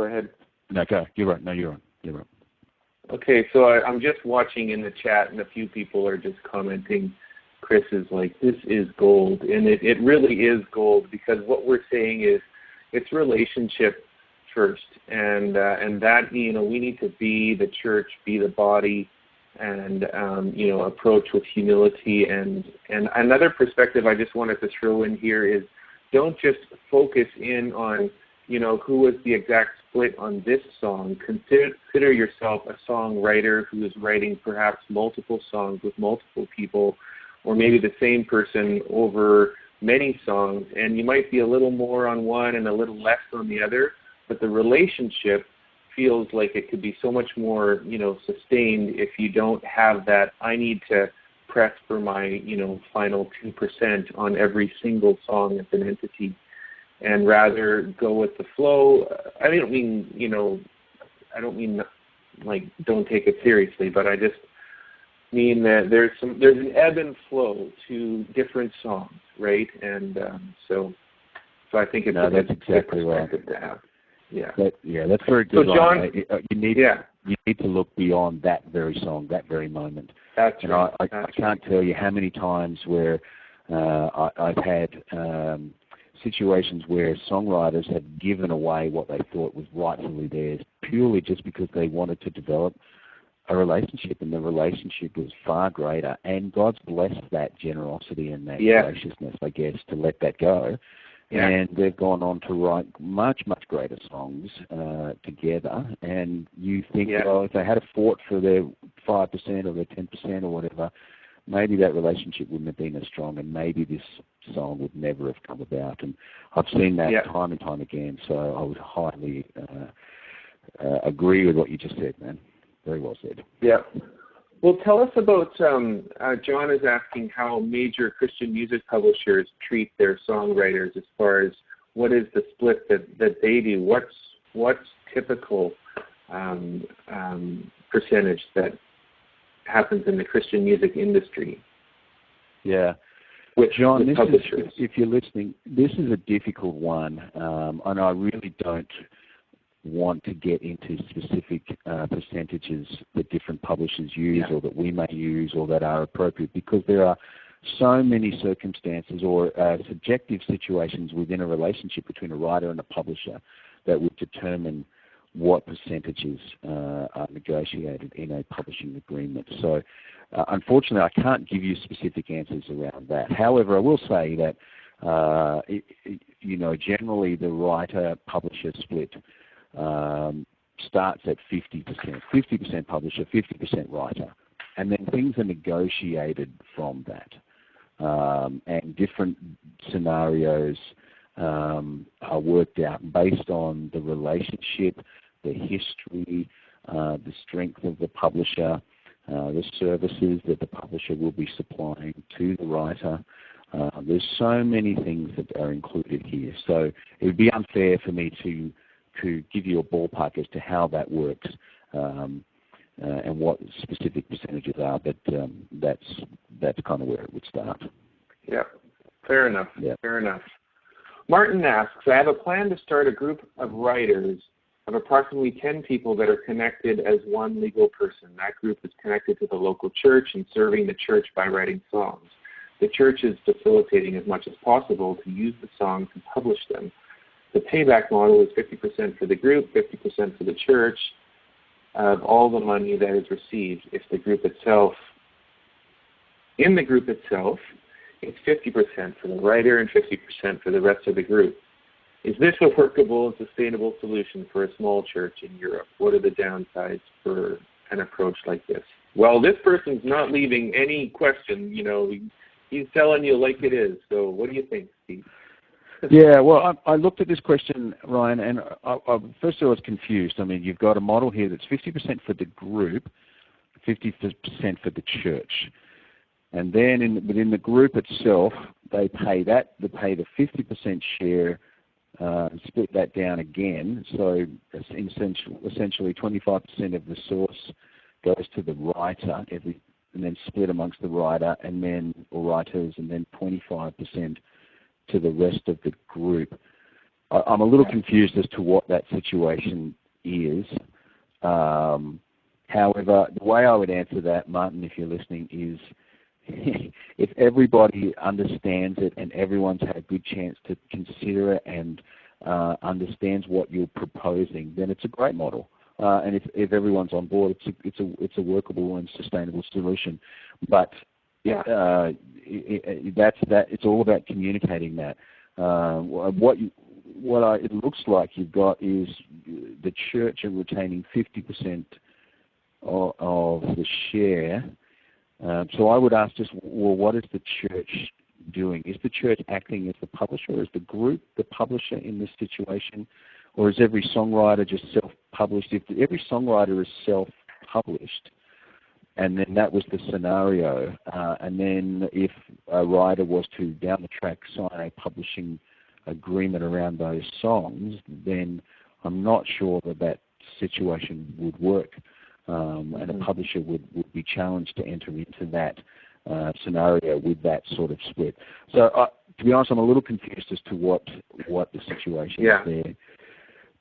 go ahead. No, go. You're right. No, you're on. You're right. Okay, so I'm just watching in the chat, and a few people are just commenting. Chris is like, this is gold, and it really is gold, because what we're saying is it's relationship first, and that, we need to be the church, be the body, and approach with humility. And another perspective I just wanted to throw in here is, don't just focus in on who was the exact split on this song. Consider yourself a songwriter who is writing perhaps multiple songs with multiple people, or maybe the same person over many songs, and you might be a little more on one and a little less on the other, but the relationship feels like it could be so much more, sustained if you don't have that, I need to press for my, final 2% on every single song as an entity, and rather go with the flow. I don't mean like don't take it seriously, but I just mean that there's an ebb and flow to different songs, right? And so I think it's that's exactly right to have. Yeah. That's very good. So John, you need to look beyond that very song, that very moment. That's and right. I can't tell you how many times where I've had situations where songwriters have given away what they thought was rightfully theirs purely just because they wanted to develop a relationship, and the relationship was far greater, and God's blessed that generosity and that graciousness, I guess, to let that go. Yeah. And they've gone on to write much, much greater songs together. And you think, well, if they had fought for their 5% or their 10% or whatever, maybe that relationship wouldn't have been as strong, and maybe this song would never have come about. And I've seen that time and time again, so I would highly agree with what you just said, man. Very well said. Yeah. Well, tell us about, John is asking how major Christian music publishers treat their songwriters as far as what is the split that they do. What's typical percentage that happens in the Christian music industry? Yeah. John, if you're listening, this is a difficult one, and I really don't want to get into specific percentages that different publishers use or that we may use or that are appropriate, because there are so many circumstances or subjective situations within a relationship between a writer and a publisher that would determine what percentages are negotiated in a publishing agreement. So unfortunately, I can't give you specific answers around that. However, I will say that, generally the writer-publisher split starts at 50%. 50% publisher, 50% writer. And then things are negotiated from that. And different scenarios are worked out based on the relationship, the history, the strength of the publisher, the services that the publisher will be supplying to the writer. There's so many things that are included here. So it would be unfair for me to give you a ballpark as to how that works and what specific percentages are, but that's kind of where it would start. Yeah, fair enough. Yeah. Fair enough. Martin asks, I have a plan to start a group of writers of approximately 10 people that are connected as one legal person. That group is connected to the local church and serving the church by writing songs. The church is facilitating as much as possible to use the songs and publish them. The payback model is 50% for the group, 50% for the church of all the money that is received. In the group itself, it's 50% for the writer and 50% for the rest of the group. Is this a workable and sustainable solution for a small church in Europe? What are the downsides for an approach like this? Well, this person's not leaving any question. He's telling you like it is. So what do you think, Steve? Yeah, well, I looked at this question, Ryan, and first I was confused. I mean, you've got a model here that's 50% for the group, 50% for the church. And then within the group itself, they pay the 50% share and split that down again. So essentially 25% of the source goes to the writer, and then split amongst the writer or writers, and then 25% to the rest of the group. I'm a little confused as to what that situation is. However, the way I would answer that, Martin, if you're listening, is if everybody understands it and everyone's had a good chance to consider it and understands what you're proposing, then it's a great model. And if everyone's on board, it's a workable and sustainable solution. But it's all about communicating that. It looks like you've got is the church are retaining 50% of the share. So I would ask just, well, what is the church doing? Is the church acting as the publisher? Is the group the publisher in this situation? Or is every songwriter just self-published? If every songwriter is self-published, and then that was the scenario, and then if a writer was to, down the track, sign a publishing agreement around those songs, then I'm not sure that situation would work. And a publisher would be challenged to enter into that scenario with that sort of split. So, to be honest, I'm a little confused as to what the situation is there.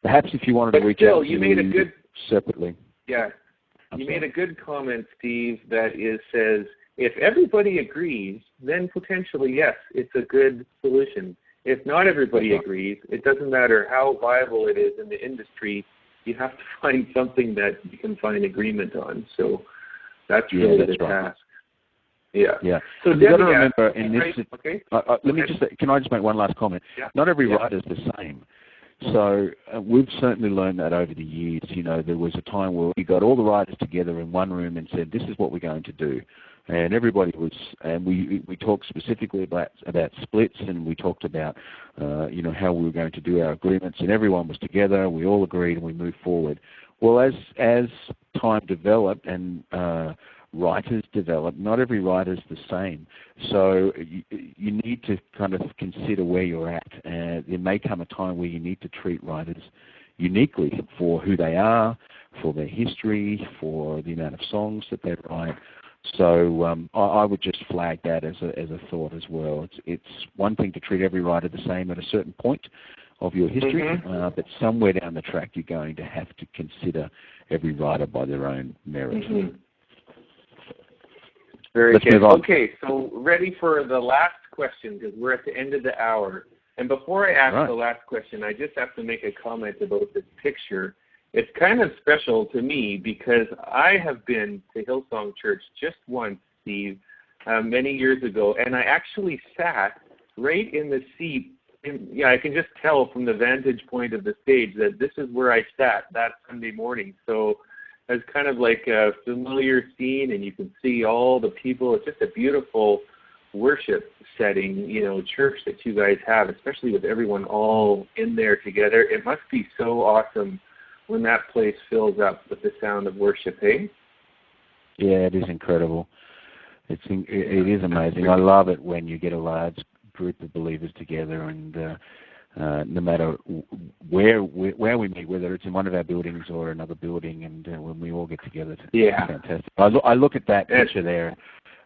Perhaps if you wanted to reach out to me separately. Yeah, you made a good comment, Steve, that says, if everybody agrees, then potentially, yes, it's a good solution. If not everybody agrees, it doesn't matter how viable it is in the industry, you have to find something that you can find agreement on. So that's really the task. Yeah. So you've got to remember, in this, can I just make one last comment? Yeah. Not every writer is the same. So we've certainly learned that over the years. You know, there was a time where we got all the writers together in one room and said, this is what we're going to do. And everybody was, and we talked specifically about splits, and we talked about, how we were going to do our agreements, and everyone was together, we all agreed, and we moved forward. Well, as time developed and writers develop, not every writer is the same. So you need to kind of consider where you're at. There may come a time where you need to treat writers uniquely for who they are, for their history, for the amount of songs that they write. So I would just flag that as a thought as well. It's one thing to treat every writer the same at a certain point of your history, but somewhere down the track you're going to have to consider every writer by their own merit. Very good. Okay, so ready for the last question because we're at the end of the hour. And before I ask the last question, I just have to make a comment about this picture. It's kind of special to me because I have been to Hillsong Church just once, Steve, many years ago, and I actually sat right in the seat. I can just tell from the vantage point of the stage that this is where I sat that Sunday morning. So it's kind of like a familiar scene, and you can see all the people. It's just a beautiful worship setting, church that you guys have, especially with everyone all in there together. It must be so awesome when that place fills up with the sound of worship, hey? Yeah, it is incredible. It is amazing. I love it when you get a large group of believers together, and no matter where we meet, whether it's in one of our buildings or another building, and when we all get together, it's fantastic. I look at that picture there.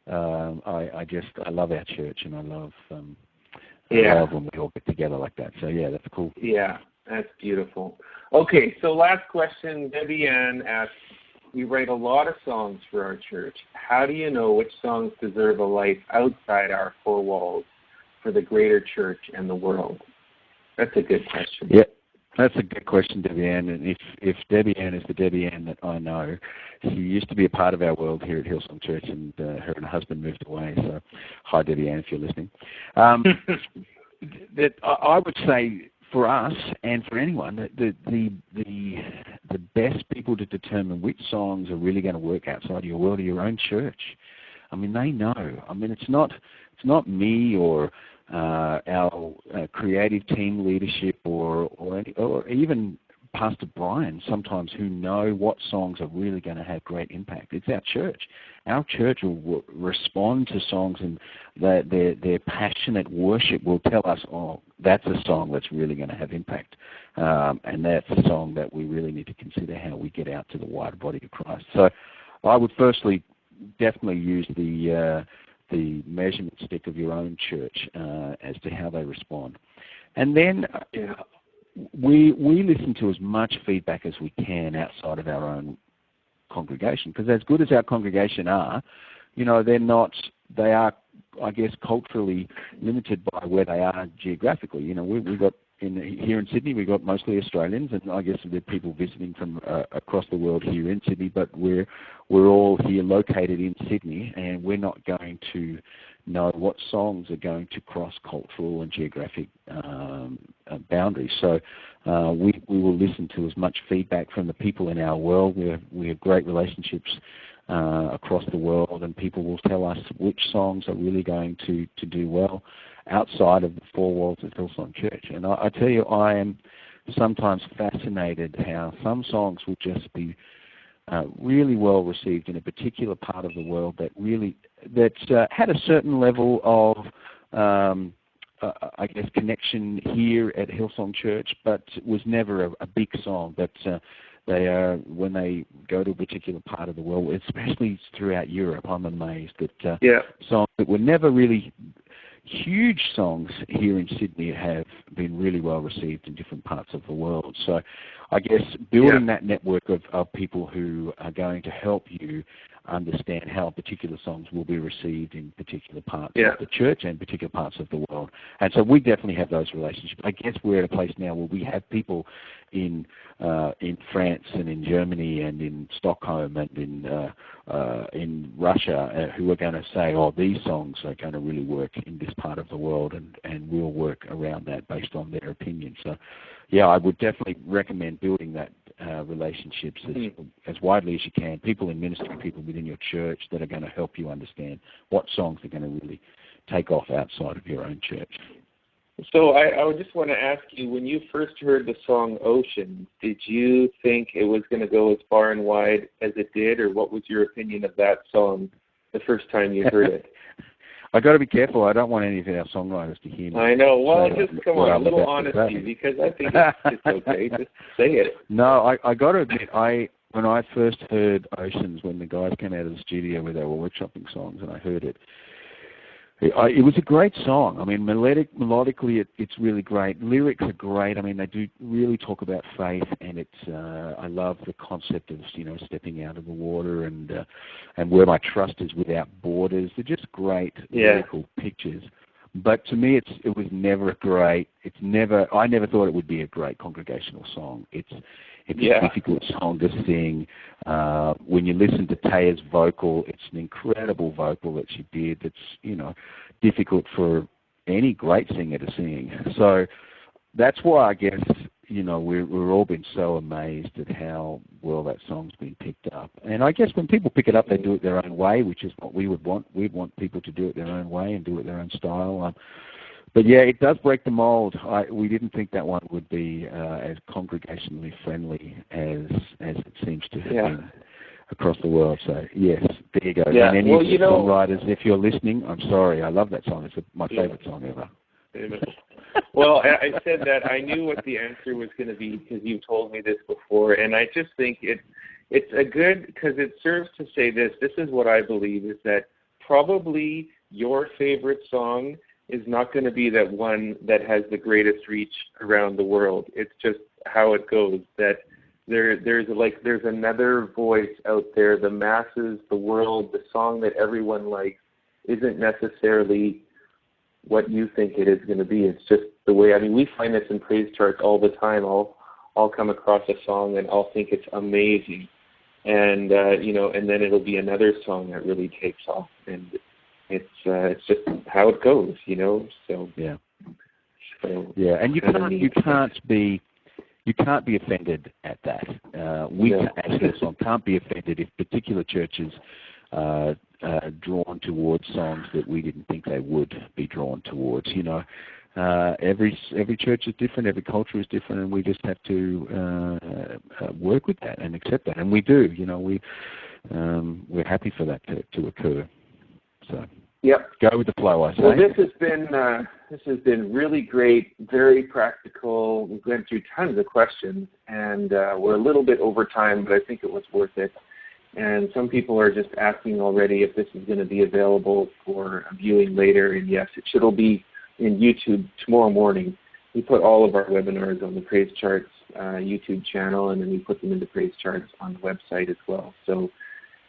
I love our church, and I love when we all get together like that. So yeah, that's cool. Yeah. That's beautiful. Okay, so last question. Debbie Ann asks, we write a lot of songs for our church. How do you know which songs deserve a life outside our four walls for the greater church and the world? That's a good question. Yeah, that's a good question, Debbie Ann. And if Debbie Ann is the Debbie Ann that I know, she used to be a part of our world here at Hillsong Church, and her and her husband moved away. So hi, Debbie Ann, if you're listening. That I would say, for us and for anyone, the best people to determine which songs are really going to work outside of your world are your own church. I mean, they know. I mean, it's not me or our creative team leadership or even Pastor Brian sometimes, who know what songs are really going to have great impact. It's our church. Our church will respond to songs, and their passionate worship will tell us, oh, that's a song that's really going to have impact. And that's a song that we really need to consider how we get out to the wider body of Christ. So I would firstly definitely use the measurement stick of your own church as to how they respond. And then we listen to as much feedback as we can outside of our own congregation, because as good as our congregation are, they are, I guess, culturally limited by where they are geographically. We've got here in Sydney, we've got mostly Australians, and I guess there are people visiting from across the world here in Sydney, but we're all here located in Sydney, and we're not going to know what songs are going to cross cultural and geographic boundaries. So we will listen to as much feedback from the people in our world. We have great relationships across the world, and people will tell us which songs are really going to do well outside of the four walls of Hillsong Church. And I tell you, I am sometimes fascinated how some songs will just be really well received in a particular part of the world that had a certain level of, I guess, connection here at Hillsong Church, but was never a big song. But they are, when they go to a particular part of the world, especially throughout Europe, I'm amazed that songs that were never really huge songs here in Sydney have been really well received in different parts of the world. So I guess building that network of people who are going to help you understand how particular songs will be received in particular parts of the church and particular parts of the world. And so we definitely have those relationships. I guess we're at a place now where we have people in France and in Germany and in Stockholm and in Russia who are going to say, oh, these songs are going to really work in this part of the world, and we'll work around that based on their opinion. So, yeah, I would definitely recommend building that relationships as widely as you can. People in ministry, people within your church that are going to help you understand what songs are going to really take off outside of your own church. So I would just want to ask you, when you first heard the song Ocean, did you think it was going to go as far and wide as it did, or what was your opinion of that song the first time you heard it? I got to be careful. I don't want any of our songwriters to hear me. I know. Well, just come on, a little honesty, because I think it's okay. Just say it. No, I got to admit, when I first heard Oceans, when the guys came out of the studio where they were workshopping songs, and I heard it, it was a great song. I mean, melodically, it's really great. Lyrics are great. I mean, they do really talk about faith, and it's. I love the concept of stepping out of the water and where my trust is without borders. They're just great lyrical pictures. But to me, it was never great. I never thought it would be a great congregational song. It's a difficult song to sing. When you listen to Taya's vocal, it's an incredible vocal that she did. That's difficult for any great singer to sing. So that's why I guess we've all been so amazed at how well that song's been picked up. And I guess when people pick it up, they do it their own way, which is what we would want. We'd want people to do it their own way and do it their own style. But yeah, it does break the mold. We didn't think that one would be as congregationally friendly as it seems to have been across the world. So yes, there you go. Yeah. And any of the songwriters, if you're listening, I'm sorry. I love that song. It's my favorite song ever. Well, I said that I knew what the answer was going to be because you told me this before, and I just think it's a good, because it serves to say this. This is what I believe, is that probably your favorite song is not going to be that one that has the greatest reach around the world. It's just how it goes, that there's another voice out there. The masses, the world, the song that everyone likes isn't necessarily what you think it is going to be. It's just the way, I mean, we find this in PraiseCharts all the time. I'll come across a song and I'll think it's amazing. And, and then it'll be another song that really takes off. And it's just how it goes, so. Yeah. So, yeah, and you can't be offended at that. We as Hillsong can't be offended if particular churches drawn towards songs that we didn't think they would be drawn towards. Every church is different, every culture is different, and we just have to work with that and accept that, and we do. We're happy for that to occur. So go with the flow, I say. Well, this has been really great, very practical. We went through tons of questions, and we're a little bit over time, but I think it was worth it. And some people are just asking already if this is going to be available for viewing later. And yes, it'll be in YouTube tomorrow morning. we put all of our webinars on the PraiseCharts YouTube channel, and then we put them into PraiseCharts on the website as well. So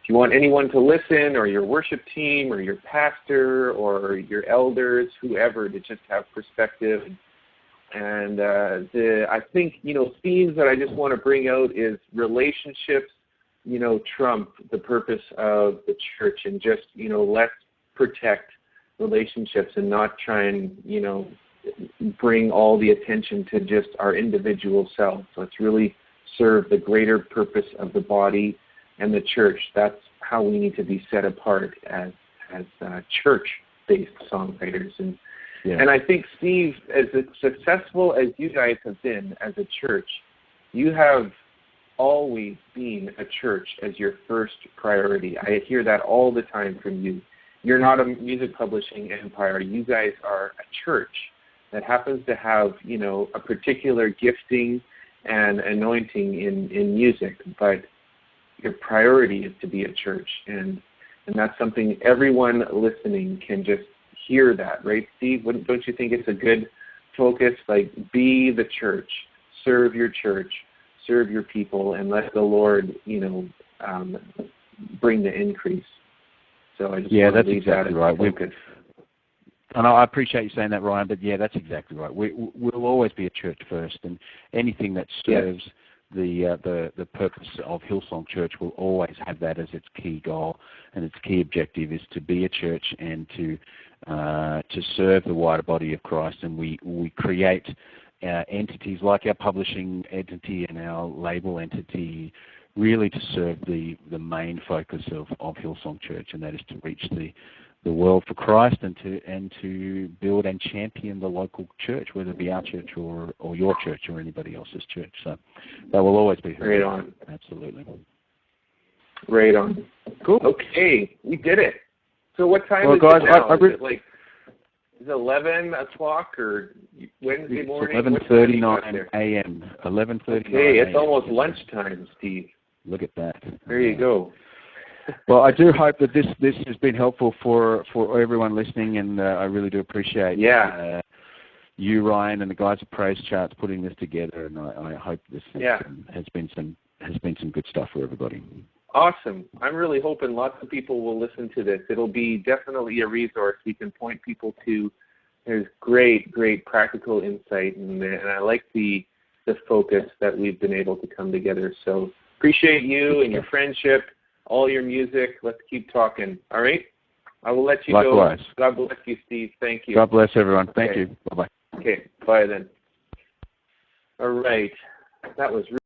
if you want anyone to listen, or your worship team, or your pastor, or your elders, whoever, to just have perspective. And I think, themes that I just want to bring out is relationships, trump the purpose of the church, and just, let's protect relationships and not try and, bring all the attention to just our individual selves. Let's really serve the greater purpose of the body and the church. That's how we need to be set apart as church-based songwriters. And I think, Steve, as successful as you guys have been as a church, you have always been a church as your first priority. I hear that all the time from you. You're not a music publishing empire. You guys are a church that happens to have, a particular gifting and anointing in music, but your priority is to be a church. And that's something everyone listening can just hear that, right, Steve? Don't you think it's a good focus? Like, be the church, serve your church, serve your people, and let the Lord, bring the increase. So I just want to leave that as focus. And I appreciate you saying that, Ryan, but that's exactly right. We'll always be a church first, and anything that serves the purpose of Hillsong Church will always have that as its key goal, and its key objective is to be a church and to serve the wider body of Christ. And we create entities like our publishing entity and our label entity really to serve the main focus of Hillsong Church, and that is to reach the world for Christ and to build and champion the local church, whether it be our church or your church or anybody else's church. So that will always be heard. Right on. Absolutely. Right on. Cool. Okay, we did it. So what time is guys, it now? Is it 11 o'clock or Wednesday morning? 11:39 a.m. 11:39. Okay, it's almost lunchtime, Steve. Look at that. There you go. Well, I do hope that this has been helpful for everyone listening, and I really do appreciate you, Ryan, and the guys at PraiseCharts putting this together, and I hope this has been some good stuff for everybody. Awesome. I'm really hoping lots of people will listen to this. It'll be definitely a resource we can point people to. There's great practical insight, and I like the focus that we've been able to come together. So appreciate you and your friendship, all your music. Let's keep talking. All right? I will let you Likewise. go. God bless you, Steve. Thank you. God bless everyone. Thank you. Bye-bye. Okay. Bye then. All right. That was